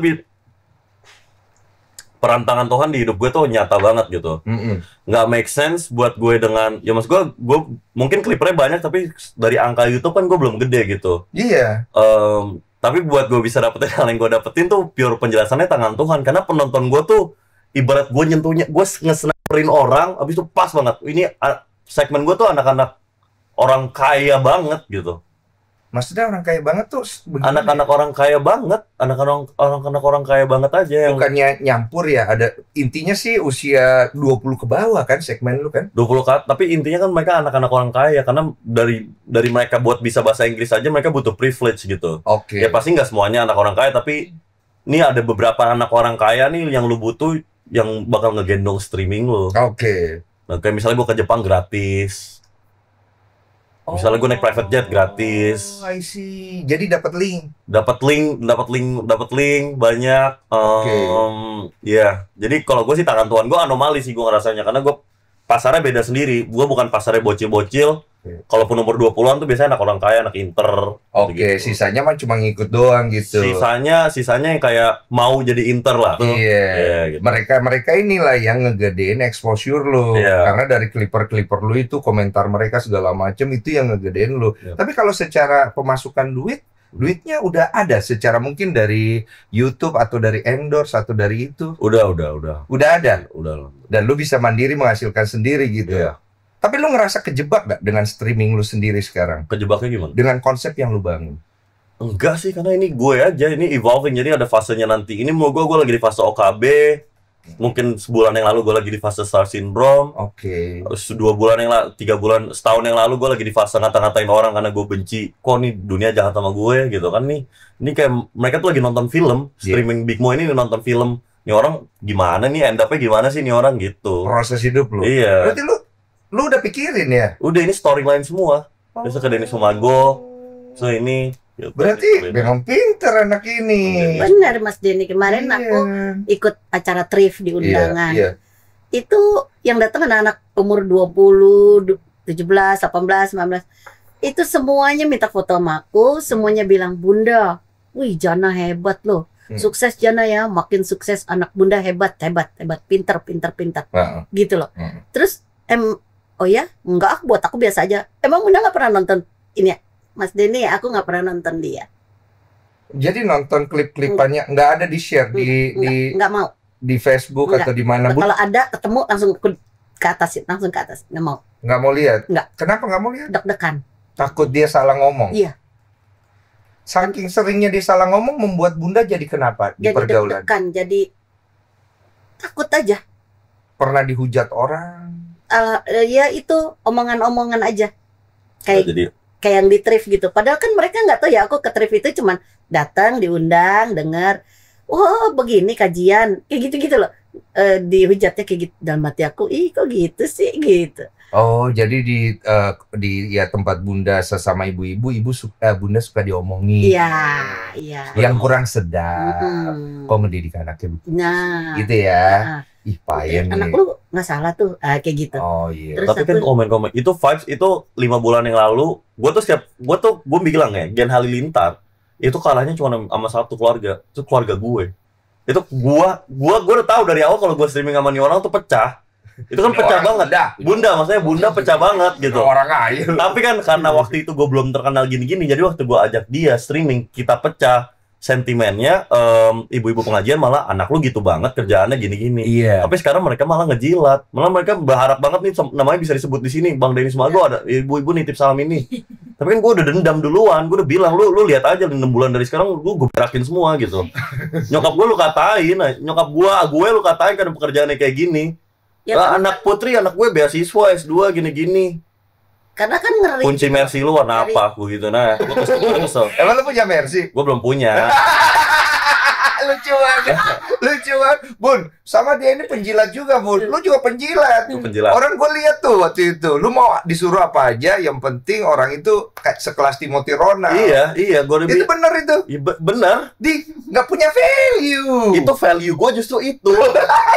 perantangan Tuhan di hidup gue tuh nyata banget gitu. Nggak make sense buat gue dengan, ya mas gue mungkin clippernya banyak tapi dari angka YouTube kan gue belum gede gitu. Iya. Tapi buat gue bisa dapetin hal yang gue dapetin tuh pure penjelasannya tangan Tuhan. Karena penonton gue tuh ibarat gue nyentuhnya, gue nge-sniperin orang, abis itu pas banget. Ini segmen gue tuh anak-anak orang kaya banget gitu. Maksudnya orang kaya banget tuh anak-anak orang kaya banget, anak-anak orang kaya banget aja yang bukannya nyampur ya, ada intinya sih usia 20 ke bawah kan segmen lu kan? 20 ke, tapi intinya kan mereka anak-anak orang kaya karena dari mereka buat bisa bahasa Inggris aja mereka butuh privilege gitu. Oke. Ya pasti nggak semuanya anak orang kaya, tapi ini ada beberapa anak orang kaya nih yang lu butuh yang bakal ngegendong streaming lu. Oke. Nah, kayak misalnya gue ke Jepang gratis. Misalnya gue naik private jet gratis. I see. Jadi dapat link banyak. Ya, jadi kalau gue sih tangan Tuhan, gue anomali sih gue ngerasanya karena gue pasarnya beda sendiri. Gue bukan pasarnya bocil-bocil. Kalaupun umur 20-an tuh biasanya anak orang kaya, anak inter. Oke, sisanya mah cuma ngikut doang gitu. Sisanya yang kayak mau jadi inter lah. Iya. Gitu. Mereka inilah yang ngegedein exposure lu. Karena dari clipper lu itu komentar mereka segala macem itu yang ngegedein lu. Tapi kalau secara pemasukan duitnya udah ada secara mungkin dari YouTube atau dari endorse atau dari itu. Udah ada. Udah. Dan lu bisa mandiri menghasilkan sendiri gitu. Tapi lu ngerasa kejebak gak dengan streaming lu sendiri sekarang? Kejebaknya gimana? Dengan konsep yang lu bangun? Enggak sih, karena ini gue aja, ini evolving. Jadi ada fasenya nanti. Ini mau gue lagi di fase OKB. Mungkin sebulan yang lalu gue lagi di fase Star Syndrome. Oke. 2 bulan yang lalu, 3 bulan, setahun yang lalu gue lagi di fase ngata-ngatain orang karena gue benci. Kok nih dunia jahat sama gue gitu kan nih. Ini kayak mereka tuh lagi nonton film. Streaming Big Mo ini nonton film. Ini orang gimana nih, end up-nya gimana sih nih orang gitu. Proses hidup lu. Iya. Berarti lu udah pikirin ya? Udah, ini storyline semua. Besok ke Dennis Sumago. So ini Gitu, Berarti memang pinter anak ini. Benar Mas Denny, kemarin aku ikut acara thrift di undangan. Itu yang datang anak-anak umur 20, 17, 18, 19. Itu semuanya minta foto sama aku, semuanya bilang, "Bunda, wih Jana hebat loh. Sukses Jana ya, makin sukses anak Bunda hebat, pinter. Gitu loh." Terus oh ya, enggak, buat aku biasa aja. Emang Bunda nggak pernah nonton ini ya? Mas Denny, aku nggak pernah nonton dia. Jadi nonton klip-klipannya nggak ada di share nggak mau di Facebook atau di mana? Kalau ada ketemu langsung ke atas, nggak mau. Nggak mau lihat? Nggak. Kenapa nggak mau lihat? Deg-degan. Takut dia salah ngomong. Iya. Saking seringnya dia salah ngomong membuat Bunda jadi kenapa di pergaulan? Deg-degan, jadi takut aja. Pernah dihujat orang? Ya itu omongan-omongan aja. Kayak yang di thrift gitu. Padahal kan mereka nggak tahu ya, aku ke thrift itu cuman datang, diundang, dengar, "Oh begini kajian," kayak gitu-gitu loh. Dihujatnya kayak gitu dalam hati aku, "Ih kok gitu sih," gitu. Oh, jadi di ya tempat Bunda sesama ibu-ibu, Bunda suka diomongin. Iya. Yang kurang sedap. Kok mendidik anaknya begitu? Nah, gitu ya. Ih, payah nih. Anak lu nggak salah tuh, kayak gitu. Oh iya. Terus tapi kan komen-komen itu vibes itu 5 bulan yang lalu, gue bilang ya, Gen Halilintar itu kalahnya cuma sama satu keluarga, itu keluarga gue. Itu gue udah tahu dari awal kalau gue streaming sama nih orang tuh pecah. Itu kan pecah banget. Maksudnya Bunda pecah banget gitu. Orang kaya. Tapi kan karena waktu itu gue belum terkenal gini-gini, jadi waktu gue ajak dia streaming, kita pecah. Sentimennya ibu-ibu pengajian malah, "Anak lu gitu banget kerjaannya gini-gini." Iya. Tapi sekarang mereka malah ngejilat. Malah mereka berharap banget nih namanya bisa disebut di sini. Bang Denny Sumago ada ibu-ibu nitip salam ini. Tapi kan gue udah dendam duluan. Gue udah bilang, lu lihat aja 6 bulan dari sekarang gue berakin semua gitu. Nyokap gue lu katain, nyokap gue lu katain karena pekerjaannya kayak gini. Ya, anak putri, anak gue beasiswa S2 gini-gini. Karena kan ngeri. Kunci Mercy lu warna apa? Gue gitu, nah. Gue kesel. Emang lu punya Mercy? Gue belum punya. Lucu banget. Bun, sama dia ini penjilat juga, Bun. Lu juga penjilat. Orang gue lihat tuh waktu itu. Lu mau disuruh apa aja, yang penting orang itu kayak sekelas Timothy Ronald. Iya, gue itu bener itu. Bener. Nggak punya value. Itu value gue justru itu.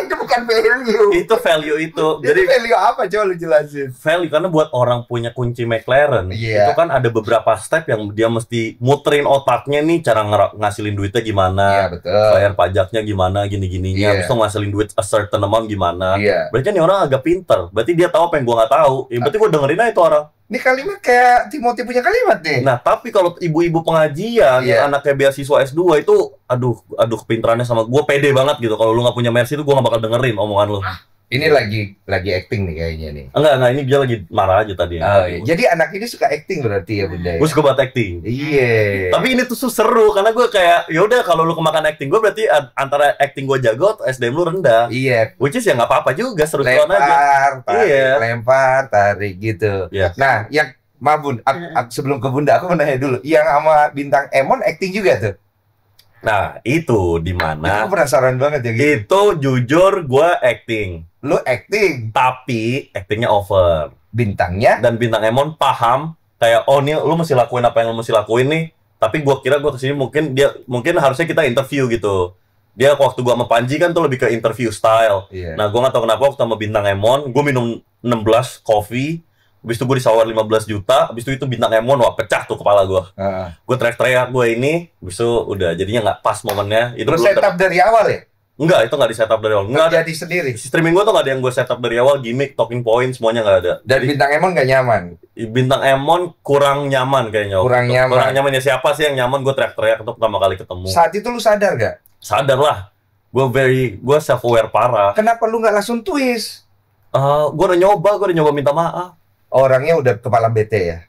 Itu bukan value. Itu value itu. Jadi value apa? Coba lu jelasin. Value karena buat orang punya kunci McLaren, itu kan ada beberapa step yang dia mesti muterin otaknya nih, cara ngasilin duitnya gimana. Iya, betul. Bayar pajaknya gimana, gini-gininya, habis itu ngasilin duit a certain amount gimana. Berarti kan nih orang agak pinter, berarti dia tahu apa yang gue nggak tahu. Berarti gue dengerin aja itu orang. Ini kalimat kayak Timothy punya kalimat nih. Nah, tapi kalau ibu-ibu pengajian, anaknya beasiswa S2 itu, aduh kepintarannya sama gue pede banget gitu. Kalau lu nggak punya Mercy itu gue nggak bakal dengerin omongan lu. Ini lagi acting nih kayaknya nih. Enggak, ini dia lagi marah aja tadi. Oh, iya. Jadi anak ini suka acting berarti ya Bunda. Gue suka banget acting. Iya. Tapi ini tuh seru karena gue kayak, yaudah kalau lu kemakan acting gue berarti antara acting gue jago atau SDM lu rendah. Iya. Which is ya nggak apa-apa juga, seru-seruan aja. Lempar, tarik gitu. Yeah. Nah, yang Bun, sebelum ke Bunda aku mau nanya dulu, yang sama bintang Emon acting juga tuh. Nah, itu di mana? Aku penasaran banget ya gitu. Itu jujur gue acting. Lu acting, tapi actingnya over. Bintangnya dan bintang Emon paham kayak, oh nih lu mesti lakuin apa yang lu mesti lakuin nih. Tapi gue kira gue kesini mungkin harusnya kita interview gitu. Dia waktu gue sama Panji kan tuh lebih ke interview style. Nah, gue nggak tahu kenapa waktu sama bintang Emon gue minum 16 kopi. Habis itu gue disawar 15 juta, habis itu bintang Emon, wah pecah tuh kepala gue. Gue teriak-teriak gue ini, habis itu udah jadinya nggak pas momennya. Itu lu setup dari awal ya? Enggak, itu nggak di setup dari awal. Nggak jadi sendiri? Streaming gue tuh nggak ada yang gue setup dari awal, gimmick, talking point, semuanya nggak ada. Dan bintang Emon nggak nyaman? Bintang Emon kurang nyaman kayaknya. Kurang nyaman ya, siapa sih yang nyaman? Gue teriak-teriak untuk pertama kali ketemu. Saat itu lu sadar gak? Sadar lah. Gue self-aware parah. Kenapa lu nggak langsung twist? Gue udah nyoba minta maaf. Orangnya udah kepala bete ya?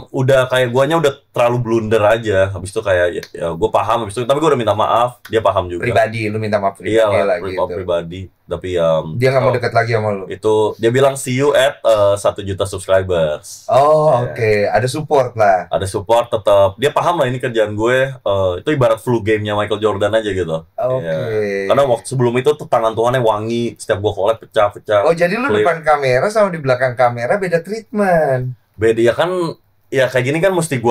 Udah kayak guanya udah terlalu blunder aja. Habis itu kayak ya gue paham, habis itu tapi gue udah minta maaf, dia paham juga. Pribadi, lu minta maaf pribadi. Iya lah gitu. Pribadi. Tapi dia nggak mau deket lagi sama lu. Itu dia bilang see you at 1 juta subscribers. Oh, oke. Ada support lah. Ada support tetap. Dia paham lah ini kerjaan gue. Itu ibarat flu game-nya Michael Jordan aja gitu. Oke. Karena waktu sebelum itu tuh tangan tuannya wangi, setiap gue collab pecah-pecah. Oh, jadi lu depan kamera sama di belakang kamera beda treatment. Beda ya kan. ya kayak gini kan mesti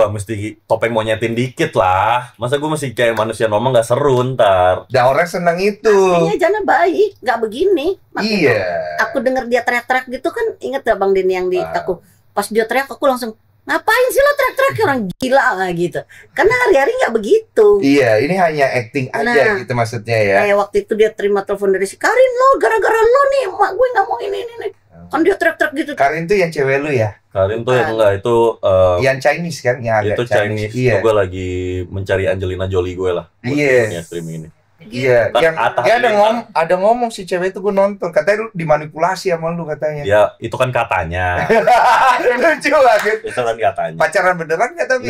topeng monyetin dikit lah. Masa gue mesti kayak manusia normal nggak seru ntar. Dah orang senang itu. Aslinya Jana baik, nggak begini. Makanya Iya. aku dengar dia teriak-teriak gitu kan, inget gak Bang Din yang di aku. Pas dia teriak aku langsung, ngapain sih lo teriak-teriak kayak orang gila lah gitu. Karena hari-hari nggak begitu. Iya, ini hanya acting aja gitu maksudnya ya. Kayak waktu itu dia terima telepon dari si Karin, lo gara-gara lo nih, mak gue nggak mau ini. Kan dia teriak-teriak gitu. Karin tuh yang cewek lu ya? Karin tuh yang enggak itu yang Chinese kan, yang agak itu Chinese. Iya. Gue lagi mencari Angelina Jolie gue lah. Iya. Streaming ini. Iya, yang dia ada ngomong si cewek itu gue nonton, katanya lu dimanipulasi sama lu katanya. Ya, itu kan katanya. Lucu banget. Itu kan katanya. Pacaran beneran nggak tapi?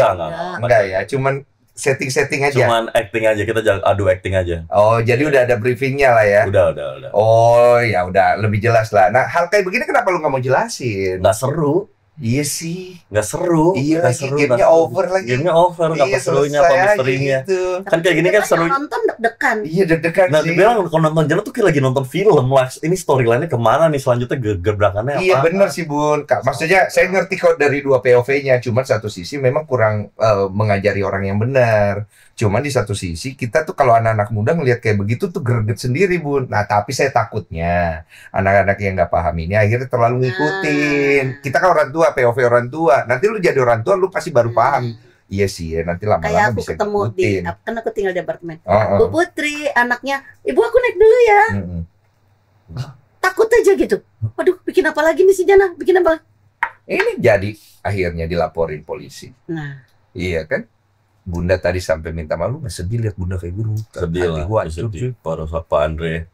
Enggak ya, cuman setting aja. Cuman acting aja, kita adu acting aja. Oh, jadi udah ada briefingnya lah ya? Udah. Oh, ya udah lebih jelas lah. Nah, hal kayak begini kenapa lu nggak mau jelasin? Nggak seru. Iya sih. Nggak seru. Iya, nggak seru. Gamenya over lagi. Gamenya over, apa serunya, apa misterinya. Gitu. Kan kayak gini kan seru. Nonton deg-degan. Iya, deg-degan Nah, sih. dibilang kalau nonton Jana tuh kayak lagi nonton film lah. Ini storyline-nya kemana nih selanjutnya, gebrakannya apa? Iya benar sih Bun. Maksudnya saya ngerti kok dari dua POV-nya. Cuman satu sisi memang kurang mengajari orang yang benar. Cuman di satu sisi kita tuh kalau anak-anak muda ngelihat kayak begitu tuh greget sendiri Bun. Nah tapi saya takutnya anak-anak yang nggak paham ini akhirnya terlalu ngikutin. Kita kan orang tua, POV orang tua. Nanti lu jadi orang tua lu pasti baru paham. Iya sih ya, nanti lama-lama Kayak aku bisa ketemu ngikutin. kan aku tinggal di apartemen. Oh. Bu Putri, anaknya, ibu aku naik dulu ya. Takut aja gitu. Waduh, bikin apa lagi nih si Jana? Bikin apa? Ini jadi akhirnya dilaporin polisi. Nah, Iya kan? Bunda tadi sampai minta malu, nggak sedih lihat Bunda kayak gitu. Sedih lah, Gua sedih. Para Pak Andre,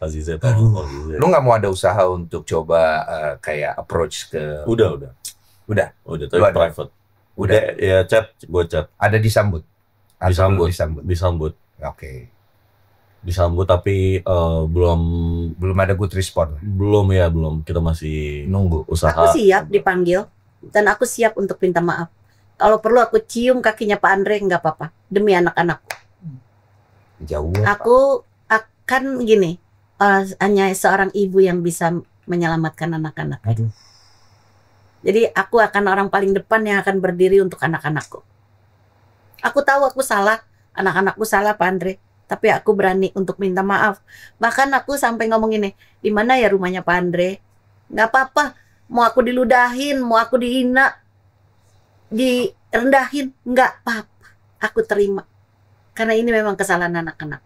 Azize Aduh. Lu nggak mau ada usaha untuk coba kayak approach ke? Udah, tapi private. Udah, ya chat, gue chat. Ada disambut? Disambut. Oke. Disambut tapi Belum ada good respon. belum. Kita masih Nunggu. usaha. aku siap dipanggil dan aku siap untuk minta maaf. Kalau perlu aku cium kakinya Pak Andre, nggak apa-apa. Demi anak-anakku. Jauh. Aku akan gini, hanya seorang ibu yang bisa menyelamatkan anak-anak. Aduh. Jadi aku akan orang paling depan yang akan berdiri untuk anak-anakku. Aku tahu aku salah, anak-anakku salah Pak Andre. Tapi aku berani untuk minta maaf. Bahkan aku sampai ngomong ini, di mana ya rumahnya Pak Andre? Nggak apa-apa, mau aku diludahin, mau aku dihina, direndahin, nggak apa-apa. Aku terima. Karena ini memang kesalahan anak-anak.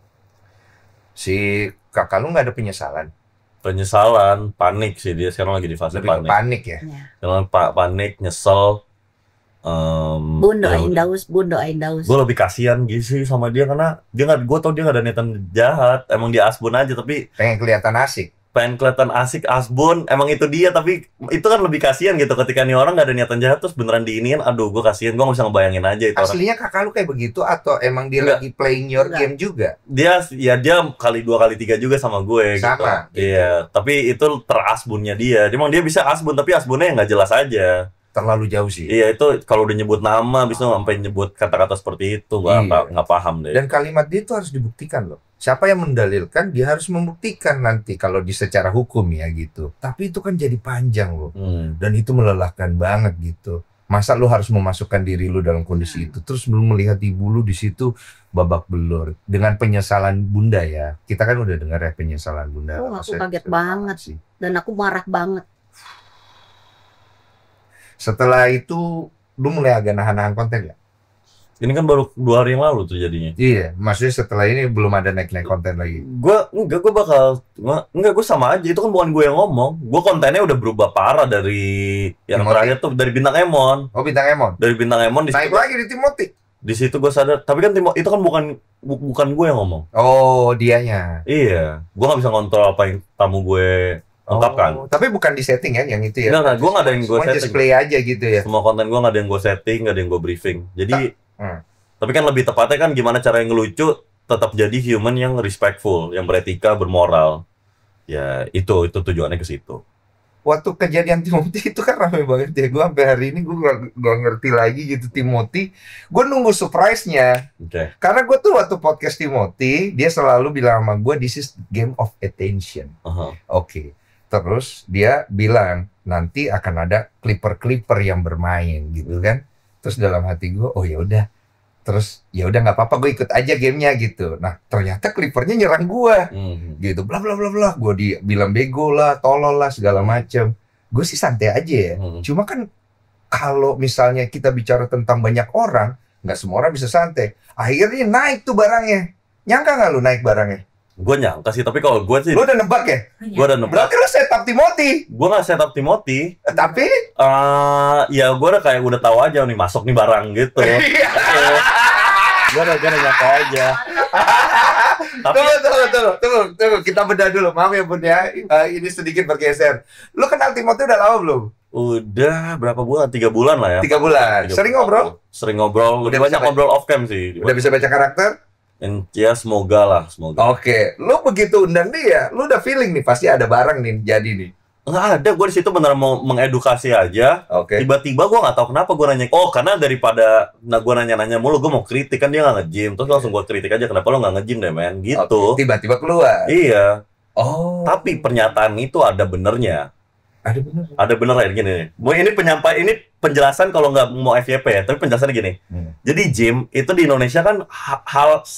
Si kakak lu nggak ada penyesalan? Penyesalan, panik sih dia sekarang lagi di fase Lebih ke panik ya? Sekarang panik, nyesel. Bun doain Daus. Gue lebih kasihan gitu sih sama dia karena gue tau dia nggak ada niatan jahat. Emang dia asbun aja tapi Pengen kelihatan asik. pengen kelihatan asik asbun. Emang itu dia tapi itu kan lebih kasihan gitu ketika nih orang nggak ada niatan jahat terus beneran diiniin. Aduh gue kasihan, gue nggak bisa ngebayangin aja itu orang. Aslinya kakak lu kayak begitu atau emang dia lagi playing your game juga? Dia kali 2 kali 3 juga sama gue Sama, gitu. Iya, tapi itu terasbunnya dia. Emang dia bisa asbun tapi asbunnya nggak jelas aja. Terlalu jauh sih. Iya itu kalau udah nyebut nama, bisa sampai nyebut kata-kata seperti itu, gua nggak paham deh. Dan kalimat dia itu harus dibuktikan loh. Siapa yang mendalilkan dia harus membuktikan nanti kalau di secara hukum ya gitu. Tapi itu kan jadi panjang loh. Dan itu melelahkan banget gitu. Masa lu harus memasukkan diri lu dalam kondisi itu, terus lu melihat ibu lu di situ babak belur dengan penyesalan Bunda ya. Kita kan udah dengar ya penyesalan Bunda. Oh, aku kaget banget sih. Dan aku marah banget. Setelah itu lu mulai agak nahan-nahan konten ya? Ini kan baru 2 hari yang lalu tuh jadinya. Iya, maksudnya setelah ini belum ada naik-naik konten lagi. Gue sama aja. Itu kan bukan gue yang ngomong. Gue kontennya udah berubah parah dari yang terakhir tuh dari Bintang Emon. Oh, Bintang Emon. Dari Bintang Emon naik lagi di Timothy. Di situ gue sadar. Tapi kan itu kan bukan gue yang ngomong. Oh, dianya. Iya, gue nggak bisa ngontrol apa yang tamu gue ungkapkan. Tapi bukan di setting ya yang itu ya? Nggak, gue nggak ada yang gue setting. Just play aja gitu ya? Semua konten gue nggak ada yang gue setting, nggak ada yang gue briefing. Jadi, tapi kan lebih tepatnya kan gimana cara yang ngelucu tetap jadi human yang respectful, yang beretika, bermoral. Ya itu tujuannya ke situ. Waktu kejadian Timothy itu kan ramai banget ya. Gue sampai hari ini gue gak ngerti lagi gitu Timothy. Gue nunggu surprise-nya. Karena gue tuh waktu podcast Timothy, dia selalu bilang sama gue, this is game of attention. Oke. Terus dia bilang nanti akan ada clipper yang bermain gitu kan. Terus dalam hati gue, oh ya udah. Terus ya udah nggak apa-apa, gue ikut aja gamenya gitu. Nah ternyata Clippernya nyerang gue, gitu. Bla bla bla bla. Gue dibilang bego lah, tolol lah segala macem. Gue sih santai aja ya. Cuma kan kalau misalnya kita bicara tentang banyak orang, nggak semua orang bisa santai. Akhirnya naik tuh barangnya. Nyangka nggak lu naik barangnya? Gue nyangka sih, tapi kalau gue sih... Lu udah nebak ya? Gue udah nebak. Berarti lu setup Timothy? Gue nggak setup Timothy. Tapi? Ya gue udah tahu aja nih, masuk nih barang gitu. Gue udah nyangka aja. Tapi... Tunggu. Kita bedah dulu. Maaf ya Bun ya. Ini sedikit bergeser. Lu kenal Timothy udah lama belum? Udah berapa bulan? 3 bulan lah ya. 3 bulan. Sering ngobrol? Sering ngobrol. Udah banyak ngobrol off cam sih. Udah bisa baca karakter? Ya semoga lah, semoga. Oke, lu begitu undang dia, lu udah feeling nih pasti ada barang nih jadi nih. Nggak ada, gue di situ beneran mau mengedukasi aja. Oke. Tiba-tiba gue nggak tahu kenapa gue nanya. Oh, karena daripada gue nanya-nanya mulu, gue mau kritik kan dia nggak nge-gym. Terus langsung gue kritik aja, kenapa lo nggak nge-gym deh men? Gitu. Tiba-tiba keluar. Iya. Oh. Tapi pernyataan itu ada benernya. Ada bener. Ada bener ya gini nih. Ini penjelasan kalau nggak mau FYP ya, tapi penjelasannya gini. Jadi gym itu di Indonesia kan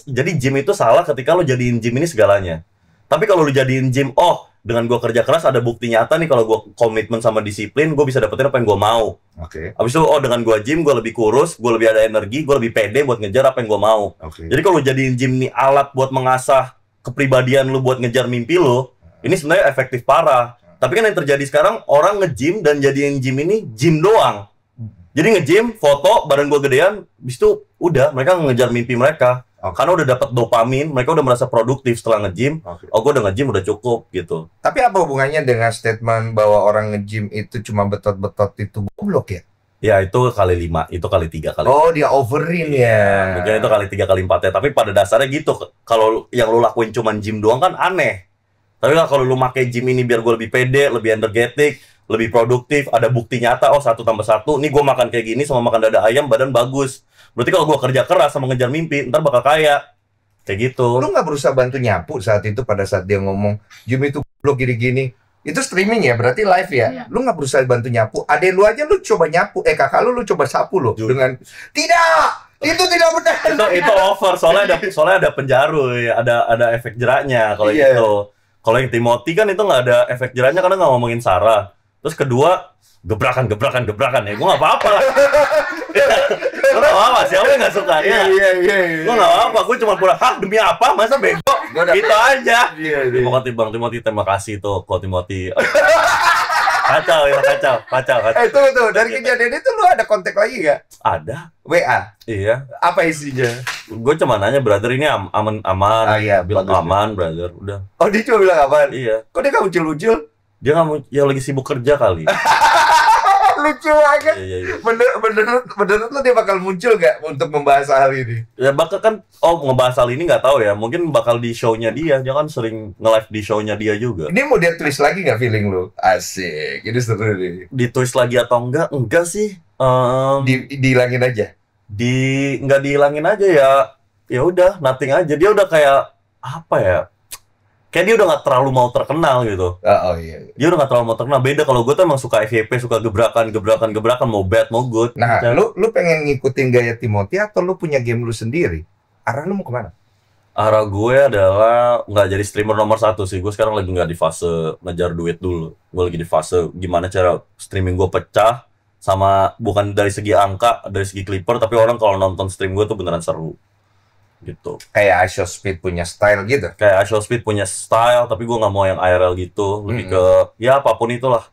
jadi gym itu salah ketika lo jadiin gym ini segalanya. Tapi kalau lo jadiin gym, dengan gue kerja keras ada bukti nyata nih kalau gue komitmen sama disiplin, gue bisa dapetin apa yang gue mau. Oke. Habis itu dengan gue gym, gue lebih kurus, gue lebih ada energi, gue lebih pede buat ngejar apa yang gue mau. Jadi kalau jadiin gym nih alat buat mengasah kepribadian lo buat ngejar mimpi lo, ini sebenarnya efektif parah. Tapi kan yang terjadi sekarang, orang nge-gym dan jadiin gym ini gym doang. Jadi nge-gym, foto, badan gue gedean, habis itu udah, mereka ngejar mimpi mereka. Karena udah dapat dopamin, mereka udah merasa produktif setelah nge-gym. Oh, gue udah nge-gym, udah cukup, gitu. Tapi apa hubungannya dengan statement bahwa orang nge-gym itu cuma betot-betot itu goblok ya? Ya, itu kali 5, itu kali 3 kali. Oh, dia overin ya. Mungkin itu kali 3 kali 4 ya. Tapi pada dasarnya gitu, kalau yang lo lakuin cuma gym doang kan aneh. Tapi kalau lu pakai gym ini biar gue lebih pede, lebih energetik, lebih produktif, ada bukti nyata, 1 + 1, nih gue makan kayak gini sama makan dada ayam, badan bagus. Berarti kalau gue kerja keras sama ngejar mimpi, ntar bakal kaya. Kayak gitu. Lu nggak berusaha bantu nyapu saat itu pada saat dia ngomong, gym itu blog gini-gini. Itu streaming ya, berarti live ya? Iya. Lu nggak berusaha bantu nyapu. Adek lu aja lu coba nyapu, kakak lu coba sapu lu. Dengan, tidak! Itu tidak benar! Itu over, soalnya ada penjaru, ya. Ada efek jeraknya kalau gitu. Kalau yang Timothy kan itu nggak ada efek jeraknya karena nggak ngomongin Sarah. Terus kedua, gebrakan ya. Gue nggak apa-apa. Gue nggak apa-apa, siapa yang nggak suka? Iya. Gue nggak apa-apa, gue cuma pura, demi apa? Masa bego? Gitu aja. Terima kasih Bang Timothy, terima kasih tuh kalau Timothy. Kacau. Tuh, dari kejadian itu lu ada kontak lagi nggak? Ada. WA? Iya. Apa isinya? Gue cuma nanya, brother ini aman. Iya, bilang aman, brother. Udah. Oh, dia cuma bilang aman? Iya. Kok dia nggak muncul-muncul? Dia nggak mau, ya lagi sibuk kerja kali. Lucu banget. Iya. Menurut lu dia bakal muncul nggak untuk membahas hal ini? Ya bakal kan, ngebahas hal ini nggak tahu ya. Mungkin bakal di show-nya dia. Dia kan sering nge-live di show-nya dia juga. Ini mau dia twist lagi nggak feeling lu? Asik, ini seru nih. Di twist lagi atau enggak? Enggak sih. Dihilangin aja. Nggak dihilangin aja ya. Ya udah, nothing aja. Dia udah kayak apa ya? Kayak dia udah nggak terlalu mau terkenal gitu. Oh iya. Dia udah nggak terlalu mau terkenal. Beda kalau gue tuh emang suka FYP, suka gebrakan, mau bad, mau good. Nah, lu pengen ngikutin gaya Timothy atau lu punya game lu sendiri? Arah lu mau kemana? Arah gue adalah nggak jadi streamer nomor 1 sih. Gue sekarang lagi nggak di fase ngejar duit dulu. Gue lagi di fase gimana cara streaming gue pecah. Sama bukan dari segi angka, dari segi Clipper, tapi orang kalau nonton stream gue tuh beneran seru. Gitu. Kayak iShowSpeed punya style gitu. Kayak iShowSpeed punya style, tapi gue nggak mau yang IRL gitu. Lebih ke ya apapun itulah.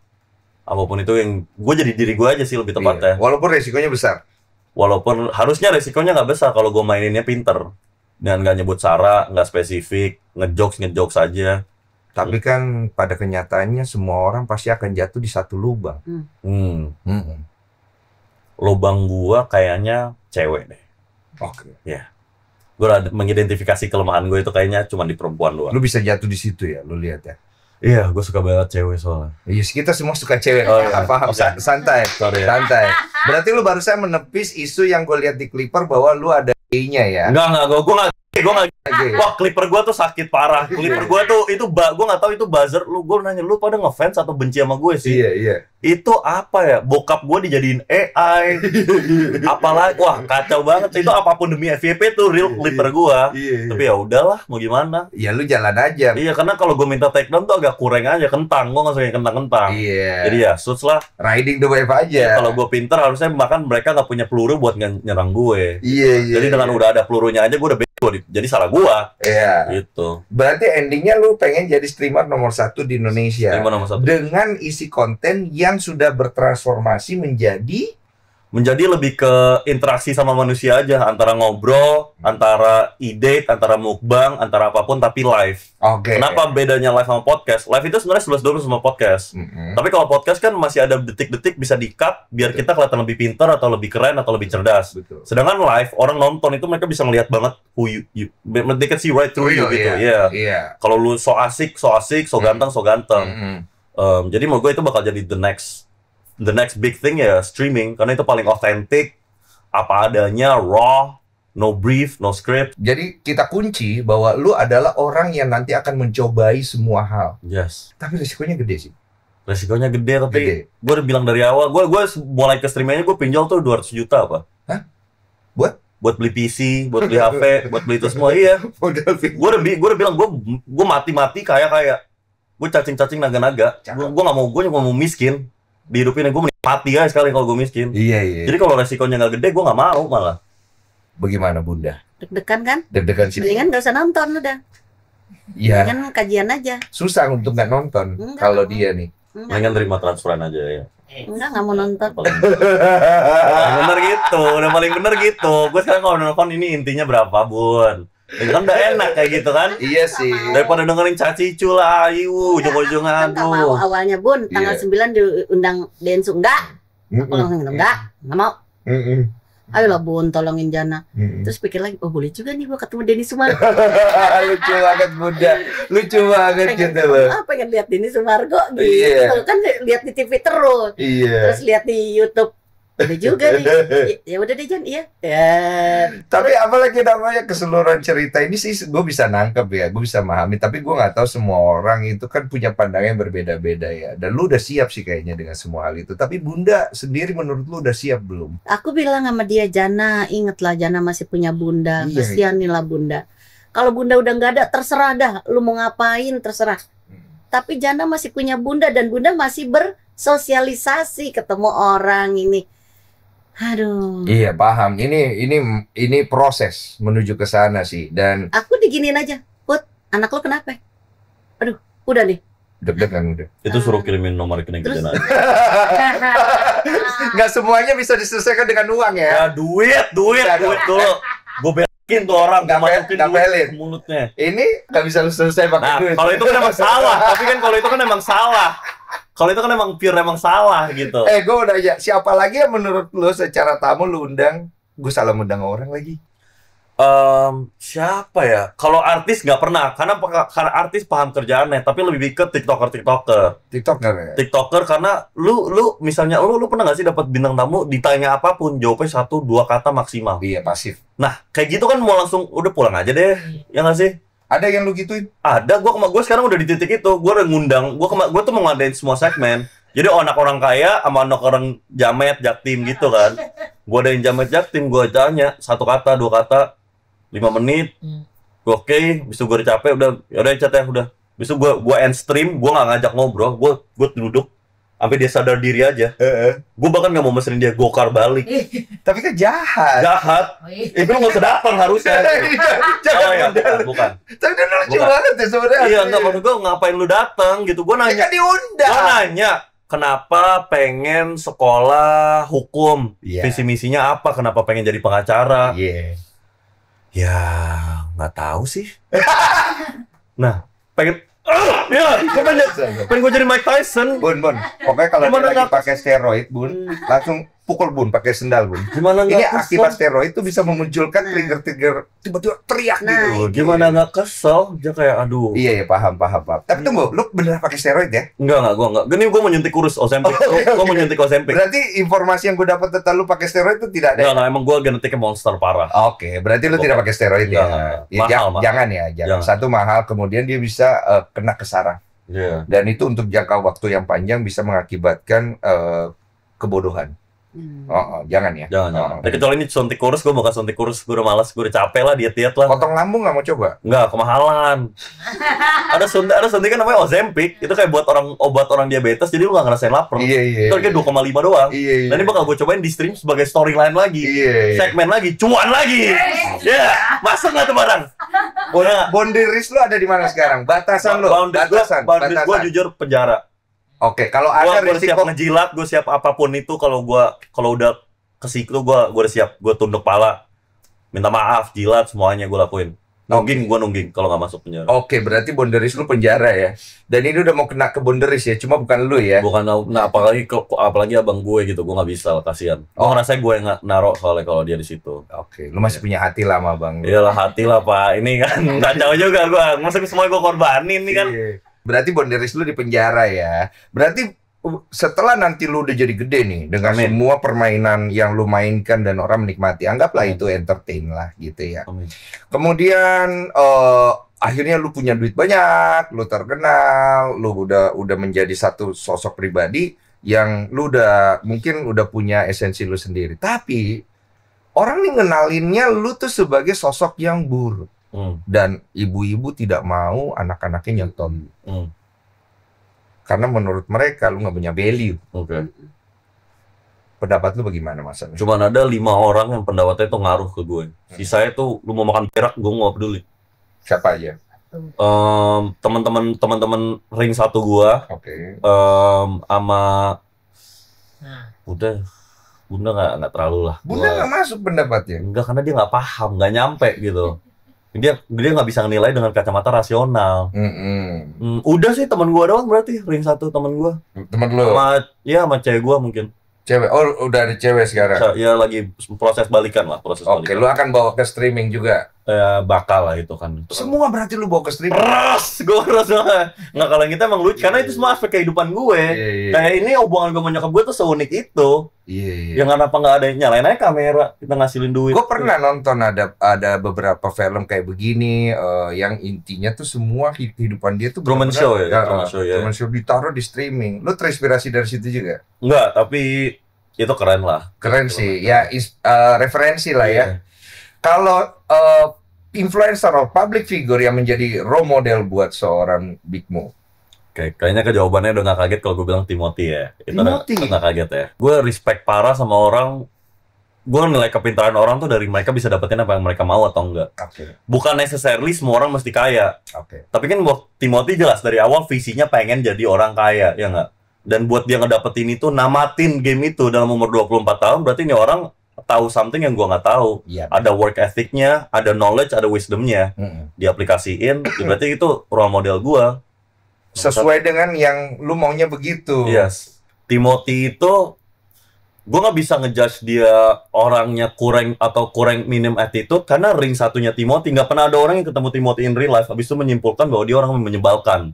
Apapun itu yang gue jadi diri gue aja sih lebih tepatnya. Walaupun resikonya besar. Walaupun harusnya resikonya nggak besar kalau gue maininnya pinter. Dan nggak nyebut sara, nggak spesifik, ngejokes aja. Tapi kan pada kenyataannya semua orang pasti akan jatuh di satu lubang. Lubang gua kayaknya cewek deh. Oke. Ya. Gua mengidentifikasi kelemahan gue itu kayaknya cuma di perempuan doang. Lu bisa jatuh di situ ya, lu lihat ya. Iya, gue suka banget cewek soalnya. Iya, kita semua suka cewek. Oh, iya. Paham? Okay. Santai. Sorry ya. Santai. Berarti lu barusan menepis isu yang gue lihat di Clipper bahwa lu ada gay-nya ya? Enggak, gue nggak Wah, Clipper gua tuh sakit parah. Clipper gua tuh itu gua nggak tahu itu buzzer. Gua nanya lu pada ngefans atau benci sama gue sih? Iya. Itu apa ya? Bokap gua dijadiin AI. Apalagi wah kacau banget. Itu apapun demi FYP tuh real Clipper gua. Tapi ya udahlah, mau gimana? Ya lu jalan aja. Iya, karena kalau gua minta take down tuh agak kurang aja, kentang. Gua nggak suka yang kentang-kentang. Iya. Jadi ya suits lah. Riding the wave aja. Ya, kalau gua pinter harusnya bahkan mereka nggak punya peluru buat nyerang gue. Iya. Jadi dengan udah ada pelurunya aja gua udah bego. Jadi salah gua. Iya. Gitu. Berarti endingnya lu pengen jadi streamer nomor 1 di Indonesia. Streamer nomor 1. Dengan isi konten yang sudah bertransformasi menjadi lebih ke interaksi sama manusia aja, antara ngobrol, antara ide, antara mukbang, antara apapun tapi live. Oke. Kenapa bedanya live sama podcast? Live itu sebenarnya 11-12 sama podcast. Tapi kalau podcast kan masih ada detik-detik bisa di-cut biar kita kelihatan lebih pintar atau lebih keren atau lebih cerdas. Betul. Sedangkan live orang nonton itu mereka bisa ngelihat banget who you they can see right through you gitu. Iya. Kalau lu so asik, so ganteng, so ganteng. Jadi menurut gue itu bakal jadi the next big thing ya streaming, karena itu paling authentic, apa adanya, raw, no brief, no script. Jadi kita kunci bahwa lu adalah orang yang nanti akan mencobai semua hal. Yes. Tapi risikonya gede sih. Resikonya gede, tapi gue udah bilang dari awal, gue mulai ke streamingnya gue pinjol tuh 200 juta apa? Hah? Buat beli PC, buat beli HP, buat beli itu semua, iya. Gue udah bilang gue mati kaya. Gue cacing naga-naga. Gue nggak mau miskin. Dihidupin gue mati ya sekali kalau gue miskin. Iya. Jadi kalau resikonya nggak gede, gue nggak mau malah. Bagaimana Bunda? Deg-degan kan? Deg-degan sih. Mendingan gak usah nonton udah. Iya. Mendingan kajian aja. Susah untuk nggak nonton kalau dia nih. Mendingan terima transferan aja ya. Enggak mau nonton. Bener gitu, udah paling bener gitu. Gue sekarang kalau nonton ini intinya berapa, Bun? Itu kan udah enak kayak gitu kan? Iya sih. Daripada dengerin Caci Cula, ayu, ujung-ujungan tuh. Mau awalnya Bun, tanggal 9 diundang Densu enggak? Enggak mau. Ayolah Bun, tolongin Jana. Terus pikir lagi, oh boleh juga nih gua ketemu Denny Sumargo. Lucu banget Bunda. Lucu banget gitu loh. Pengen lihat Denny Sumargo gitu. Kan lihat di TV terus. Terus lihat di YouTube. Udah juga nih. Ya udah deh Jan, iya. Tapi apalagi namanya keseluruhan cerita ini sih gue bisa nangkep ya, gue bisa memahami. Tapi gue nggak tahu semua orang itu kan punya pandangan yang berbeda-beda ya. Dan lu udah siap sih kayaknya dengan semua hal itu. Tapi Bunda sendiri menurut lu udah siap belum? Aku bilang sama dia, Jana, ingetlah Jana masih punya Bunda. Kasianilah Bunda. Kalau Bunda udah nggak ada, terserah dah. Lu mau ngapain terserah. Tapi Jana masih punya Bunda dan Bunda masih bersosialisasi ketemu orang ini. Aduh. Iya paham. Ini proses menuju ke sana sih. Dan aku diginiin aja. Put, anak lo kenapa? Aduh, udah nih. Deg-degan udah. Itu suruh kirimin nomor rekening ke Jana. Nggak semuanya bisa diselesaikan dengan uang ya. Ya duit dulu. Gue beliin tuh orang, gue masukin duit ke mulutnya. Ini nggak bisa selesai pakai duit. Kalau itu kan emang salah. Tapi kan kalau itu kan emang salah. Kalau itu kan emang pure emang salah gitu. Gue udah aja. Siapa lagi yang menurut lu secara tamu lu undang? Gue salah undang orang lagi. Siapa ya? Kalau artis nggak pernah, karena artis paham kerjaannya. Tapi lebih ke tiktoker ya? Tiktoker karena lu misalnya lu pernah nggak sih dapat bintang tamu ditanya apapun jawabnya 1-2 kata maksimal. Iya pasif. Nah kayak gitu kan mau langsung udah pulang aja deh, ya nggak sih? Ada yang lu gituin? Ada, gue sekarang udah di titik itu. Gue udah ngundang, gue tuh mau ngadain semua segmen. Jadi anak orang kaya sama anak orang jamet, jaktim gitu kan. Gue adain jamet jaktim, gue tanya 1 kata, 2 kata, 5 menit. Oke, bisa gue udah capek, udah chat ya, udah. Bisa gue end stream, gue nggak ngajak ngobrol, gue duduk sampai dia sadar diri aja. Gue bahkan nggak mau mesenin dia gokar balik. Tapi kan jahat. Itu nggak usah datang harusnya. Bukan. Tapi dia lucu banget ya sebenarnya. Iya, nggak maksud gue ngapain lu datang gitu. Gue nanya. Diundang. Gue nanya kenapa pengen sekolah hukum. Visi misinya apa? Kenapa pengen jadi pengacara? Ya nggak tahu sih. Nah, pengen pengen gue jadi Mike Tyson. Bun. Pokoknya kalau dia lagi pakai steroid, Bun, langsung pukul Bun pakai sendal Bun. Gimana Ini nggak akibat kesel? steroid itu bisa memunculkan trigger-trigger tiba-tiba teriak gitu. Gimana nggak kesel? Dia kayak aduh. Iya ya, paham. Tapi tunggu, lu beneran pakai steroid ya? Enggak, gua enggak. Gini gua menyuntik kurus Ozempic. Gua menyuntik Ozempic. Berarti informasi yang gue dapat tentang lu pakai steroid itu tidak ada. Enggak, emang gua genetiknya monster parah. Oke, berarti lu tidak pakai steroid ya? Mahal. Jangan ya, jangan. Satu mahal, kemudian dia bisa kena ke saraf. Iya. Dan itu untuk jangka waktu yang panjang bisa mengakibatkan kebodohan. Jangan ya. Jangan. Kecuali ini suntik kurus, gue bakal suntik kurus. Gue udah malas, gue udah capek lah, diet lah. Potong lambung nggak mau coba? Nggak, kemahalan. ada suntikan namanya Ozempic. Itu kayak buat obat orang diabetes, jadi lu nggak ngerasain lapar. Iya. Itu harganya 2,5 doang. Iya. Dan ini bakal gue cobain di stream sebagai storyline lagi. Iya. Segmen lagi, cuan lagi. Ya, masuk nggak tuh barang? Boundaries lu ada di mana sekarang? Batasan lu? Boundaries gue jujur penjara. Oke, kalau ada Gue siap ngejilat, gue siap apapun itu. Kalau udah ke situ gue udah siap. Gue tunduk pala, minta maaf, jilat, semuanya gue lakuin. Nungging kalau nggak masuk penjara. Oke, berarti boundaries lu penjara ya. Dan ini udah mau kena ke boundaries ya, cuma bukan lu ya. Bukan, nah apalagi abang gue gitu, gue nggak bisa lah, kasihan. Gue ngerasa gue nggak naruh soalnya kalau dia di situ. Oke, lu masih punya hati lah sama abang. Iyalah, hati lah Pak. Ini kan kacau juga gue. Masa semua gue korbanin nih kan. Berarti boundaries lu di penjara ya. Berarti setelah nanti lu udah jadi gede nih dengan semua permainan yang lu mainkan dan orang menikmati, anggaplah itu entertain lah gitu ya. Kemudian akhirnya lu punya duit banyak, lu terkenal, lu udah menjadi satu sosok pribadi yang lu mungkin udah punya esensi lu sendiri. Tapi orang nih ngenalinnya lu tuh sebagai sosok yang buruk. Dan ibu-ibu tidak mau anak-anaknya nyonton. Karena menurut mereka lu nggak punya value. Oke. Pendapat lu bagaimana Mas? Cuman ada 5 orang yang pendapatnya itu ngaruh ke gue. Sisanya tuh lu mau makan perak gue nggak peduli. Siapa aja? Teman-teman ring satu gua. Oke. Sama Bunda nggak terlalu lah. Bunda nggak masuk pendapatnya? Enggak, karena dia nggak paham, nggak nyampe gitu. Dia nggak bisa nilai dengan kacamata rasional. Udah sih teman gua doang berarti ring satu teman gua. Temen lu? Sama cewek gua mungkin. Cewek? Oh, udah ada cewek sekarang? Ya lagi proses balikan lah, Oke, lu akan bawa ke streaming juga? Bakal lah itu kan. Semua berarti lu bawa ke streaming? Gue ngerasa nggak, kalau yang itu emang lucu, karena itu semua aspek kehidupan gue. Kayak ini hubungan gue sama nyokap gue tuh seunik itu. Yang kenapa nggak ada yang nyalain aja kamera, kita ngasilin duit. Gue pernah nonton ada beberapa film kayak begini yang intinya tuh semua kehidupan dia tuh Truman Show ya. Truman Show ditaruh di streaming. Lu terinspirasi dari situ juga? Enggak, tapi itu keren lah. Keren sih, ya referensi lah ya. Kalau influencer atau public figure yang menjadi role model buat seorang Big Mo. Oke, kayaknya jawabannya udah nggak kaget kalau gue bilang Timothy ya. Timothy? Nggak kaget ya. Gue respect parah sama orang. Gue nilai kepintaran orang tuh dari mereka bisa dapetin apa yang mereka mau atau enggak. Bukan necessarily semua orang mesti kaya. Tapi kan buat Timothy jelas dari awal visinya pengen jadi orang kaya, ya nggak? Dan buat dia ngedapetin itu, namatin game itu dalam umur 24 tahun, berarti ini orang tahu something yang gua nggak tahu. Ada work ethicnya, ada knowledge, ada wisdomnya. Diaplikasiin, berarti itu role model gua. Sesuai dengan yang lu maunya begitu. Yes. Timothy itu, gue nggak bisa ngejudge dia orangnya kurang minim attitude, karena ring satunya Timothy nggak pernah ada orang yang ketemu Timothy in real life habis itu menyimpulkan bahwa dia orang yang menyebalkan,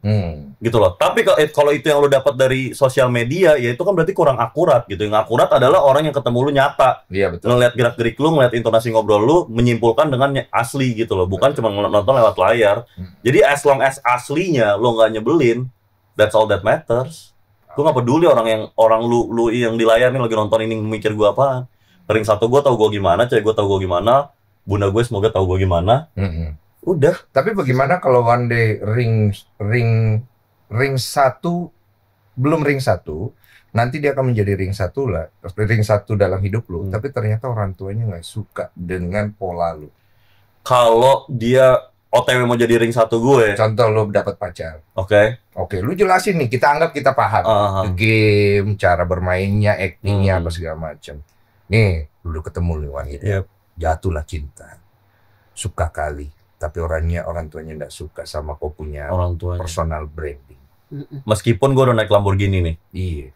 gitu loh. Tapi kalau itu yang lo dapat dari sosial media, ya itu kan berarti kurang akurat gitu. Yang akurat adalah orang yang ketemu lu nyata, ngeliat gerak-gerik lu, ngeliat intonasi ngobrol lu, menyimpulkan dengan asli gitu loh, bukan cuma nonton lewat layar. Jadi as long as aslinya lo nggak nyebelin, that's all that matters. Gue gak peduli orang lu yang di layar nih lagi nonton ini mikir gue apaan. Ring satu gue tau gue gimana, cewek gue tau gue gimana, bunda gue semoga tau gue gimana. Udah. Tapi bagaimana kalau one day ring satu belum ring satu, nanti dia akan menjadi ring satu lah, ring satu dalam hidup lu. Tapi ternyata orang tuanya nggak suka dengan pola lu. Kalau dia OTW mau jadi ring satu gue. Contoh lu dapat pacar. Oke, lu jelasin nih, kita anggap kita paham. Game, cara bermainnya, actingnya, apa segala macam. Nih, lu udah ketemu nih wanita. Jatuhlah cinta. Suka kali. Tapi orang tuanya nggak suka sama kau punya personal branding. Meskipun gue udah naik Lamborghini nih. Iya.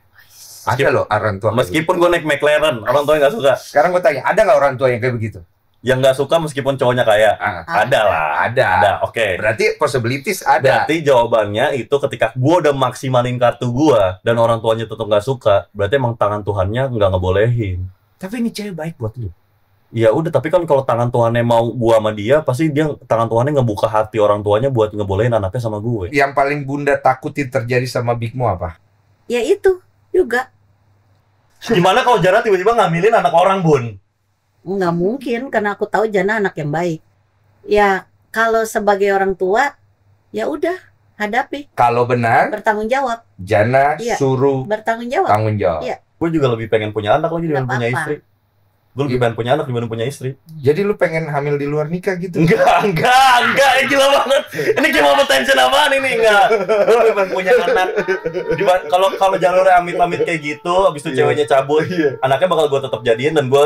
Ada loh orang tua. Meskipun gue naik McLaren, orang tuanya nggak suka. Sekarang gue tanya, ada nggak orang tua yang kayak begitu? Yang nggak suka meskipun cowoknya kaya? Ada lah. Ada. Oke. Berarti possibilities ada. Berarti jawabannya itu ketika gue udah maksimalin kartu gue dan orang tuanya tetap nggak suka, berarti emang tangan Tuhannya nggak ngebolehin. Tapi ini cewek baik buat lu. Ya udah, tapi kan kalau tangan Tuhannya mau gua sama dia, pasti dia tangan Tuhannya ngebuka hati orang tuanya buat ngebolehin anaknya sama gue. Yang paling Bunda takutin terjadi sama Bigmo apa? Ya itu juga. Gimana kalau Jana tiba-tiba ngambilin anak orang, Bun? Nggak mungkin, karena aku tahu Jana anak yang baik. Ya kalau sebagai orang tua, ya udah hadapi. Kalau benar, bertanggung jawab. Jana Iya, suruh bertanggung jawab. tanggung jawab. Iya. Gue juga lebih pengen punya anak lagi dibanding Nggak punya apa-apa. istri. Gue lebih pengen punya anak dibanding punya istri. Jadi lu pengen hamil di luar nikah gitu? Enggak, gila banget. Ini gimana tension apaan ini? Enggak. Gue lebih pengen punya anak. Kalau jalurnya amit-amit kayak gitu, abis itu ceweknya cabut, anaknya bakal gue tetap jadiin, dan gue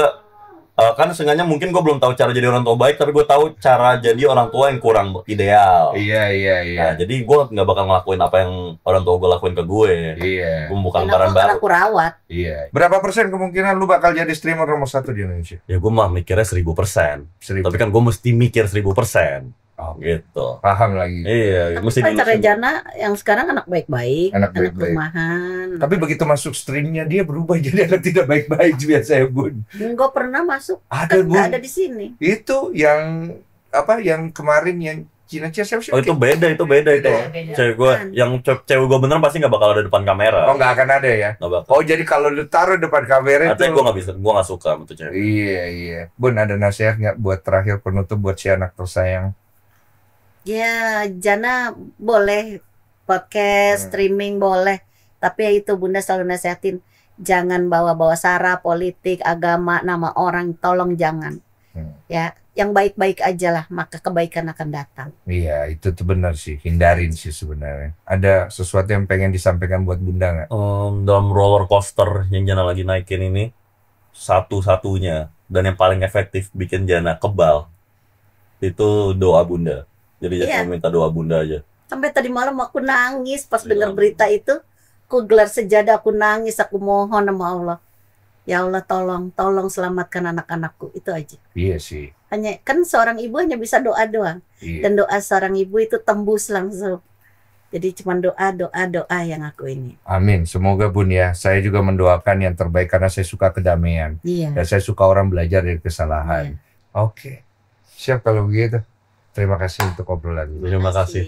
kan seenggaknya mungkin gue belum tahu cara jadi orang tua baik, tapi gue tahu cara jadi orang tua yang kurang ideal. Iya. Nah, jadi gue nggak bakal ngelakuin apa yang orang tua gue lakuin ke gue. Iya. Gue bukan Karena lembaran baru. aku rawat. Iya. Berapa persen kemungkinan lu bakal jadi streamer nomor 1 di Indonesia? Ya gue mah mikirnya 1000%. 1000. Tapi kan gue mesti mikir 1000%. Oh, gitu. paham lagi. Iya, mesti Pacar Jana yang sekarang anak baik-baik, Anak anak baik-baik. rumahan. Tapi begitu masuk streamnya dia berubah jadi anak tidak baik-baik biasanya, Bun. Nggak pernah masuk, Ada, kan Bun. nggak ada di sini. Itu yang apa? Yang kemarin yang Cina siapa sih? Oh, itu beda itu. Beda. Cewek gue, yang cewek gue beneran pasti nggak bakal ada depan kamera. Oh, nggak akan ada ya? Nggak bakal. Oh, jadi kalau lu taruh depan kamera Artinya itu. gue nggak bisa, gue nggak suka sama tuh cewek. Iya. Bun, ada nasihat nggak buat terakhir penutup buat si anak tersayang? Ya, Jana boleh podcast, streaming boleh. Tapi ya itu Bunda selalu nasihatin, jangan bawa-bawa sara, politik, agama, nama orang, tolong jangan. Ya, yang baik-baik aja lah, maka kebaikan akan datang. Iya, itu tuh benar sih. Hindarin sih sebenarnya. Ada sesuatu yang pengen disampaikan buat Bunda nggak? Dalam roller coaster yang Jana lagi naikin ini, satu-satunya dan yang paling efektif bikin Jana kebal itu doa Bunda. Jadi Iya. cuma minta doa Bunda aja. Sampai tadi malam aku nangis pas Iya. dengar berita itu. Aku gelar sejadah, aku nangis, aku mohon sama Allah. Ya Allah, tolong selamatkan anak-anakku. Itu aja. Iya sih. Hanya kan seorang ibu hanya bisa doa doang. Iya. Dan doa seorang ibu itu tembus langsung. Jadi cuma doa yang aku ini. Amin. Semoga Bun ya. Saya juga mendoakan yang terbaik karena saya suka kedamaian. Iya. Dan saya suka orang belajar dari kesalahan. Oke. Siap kalau begitu. Terima kasih untuk obrolan. Terima kasih.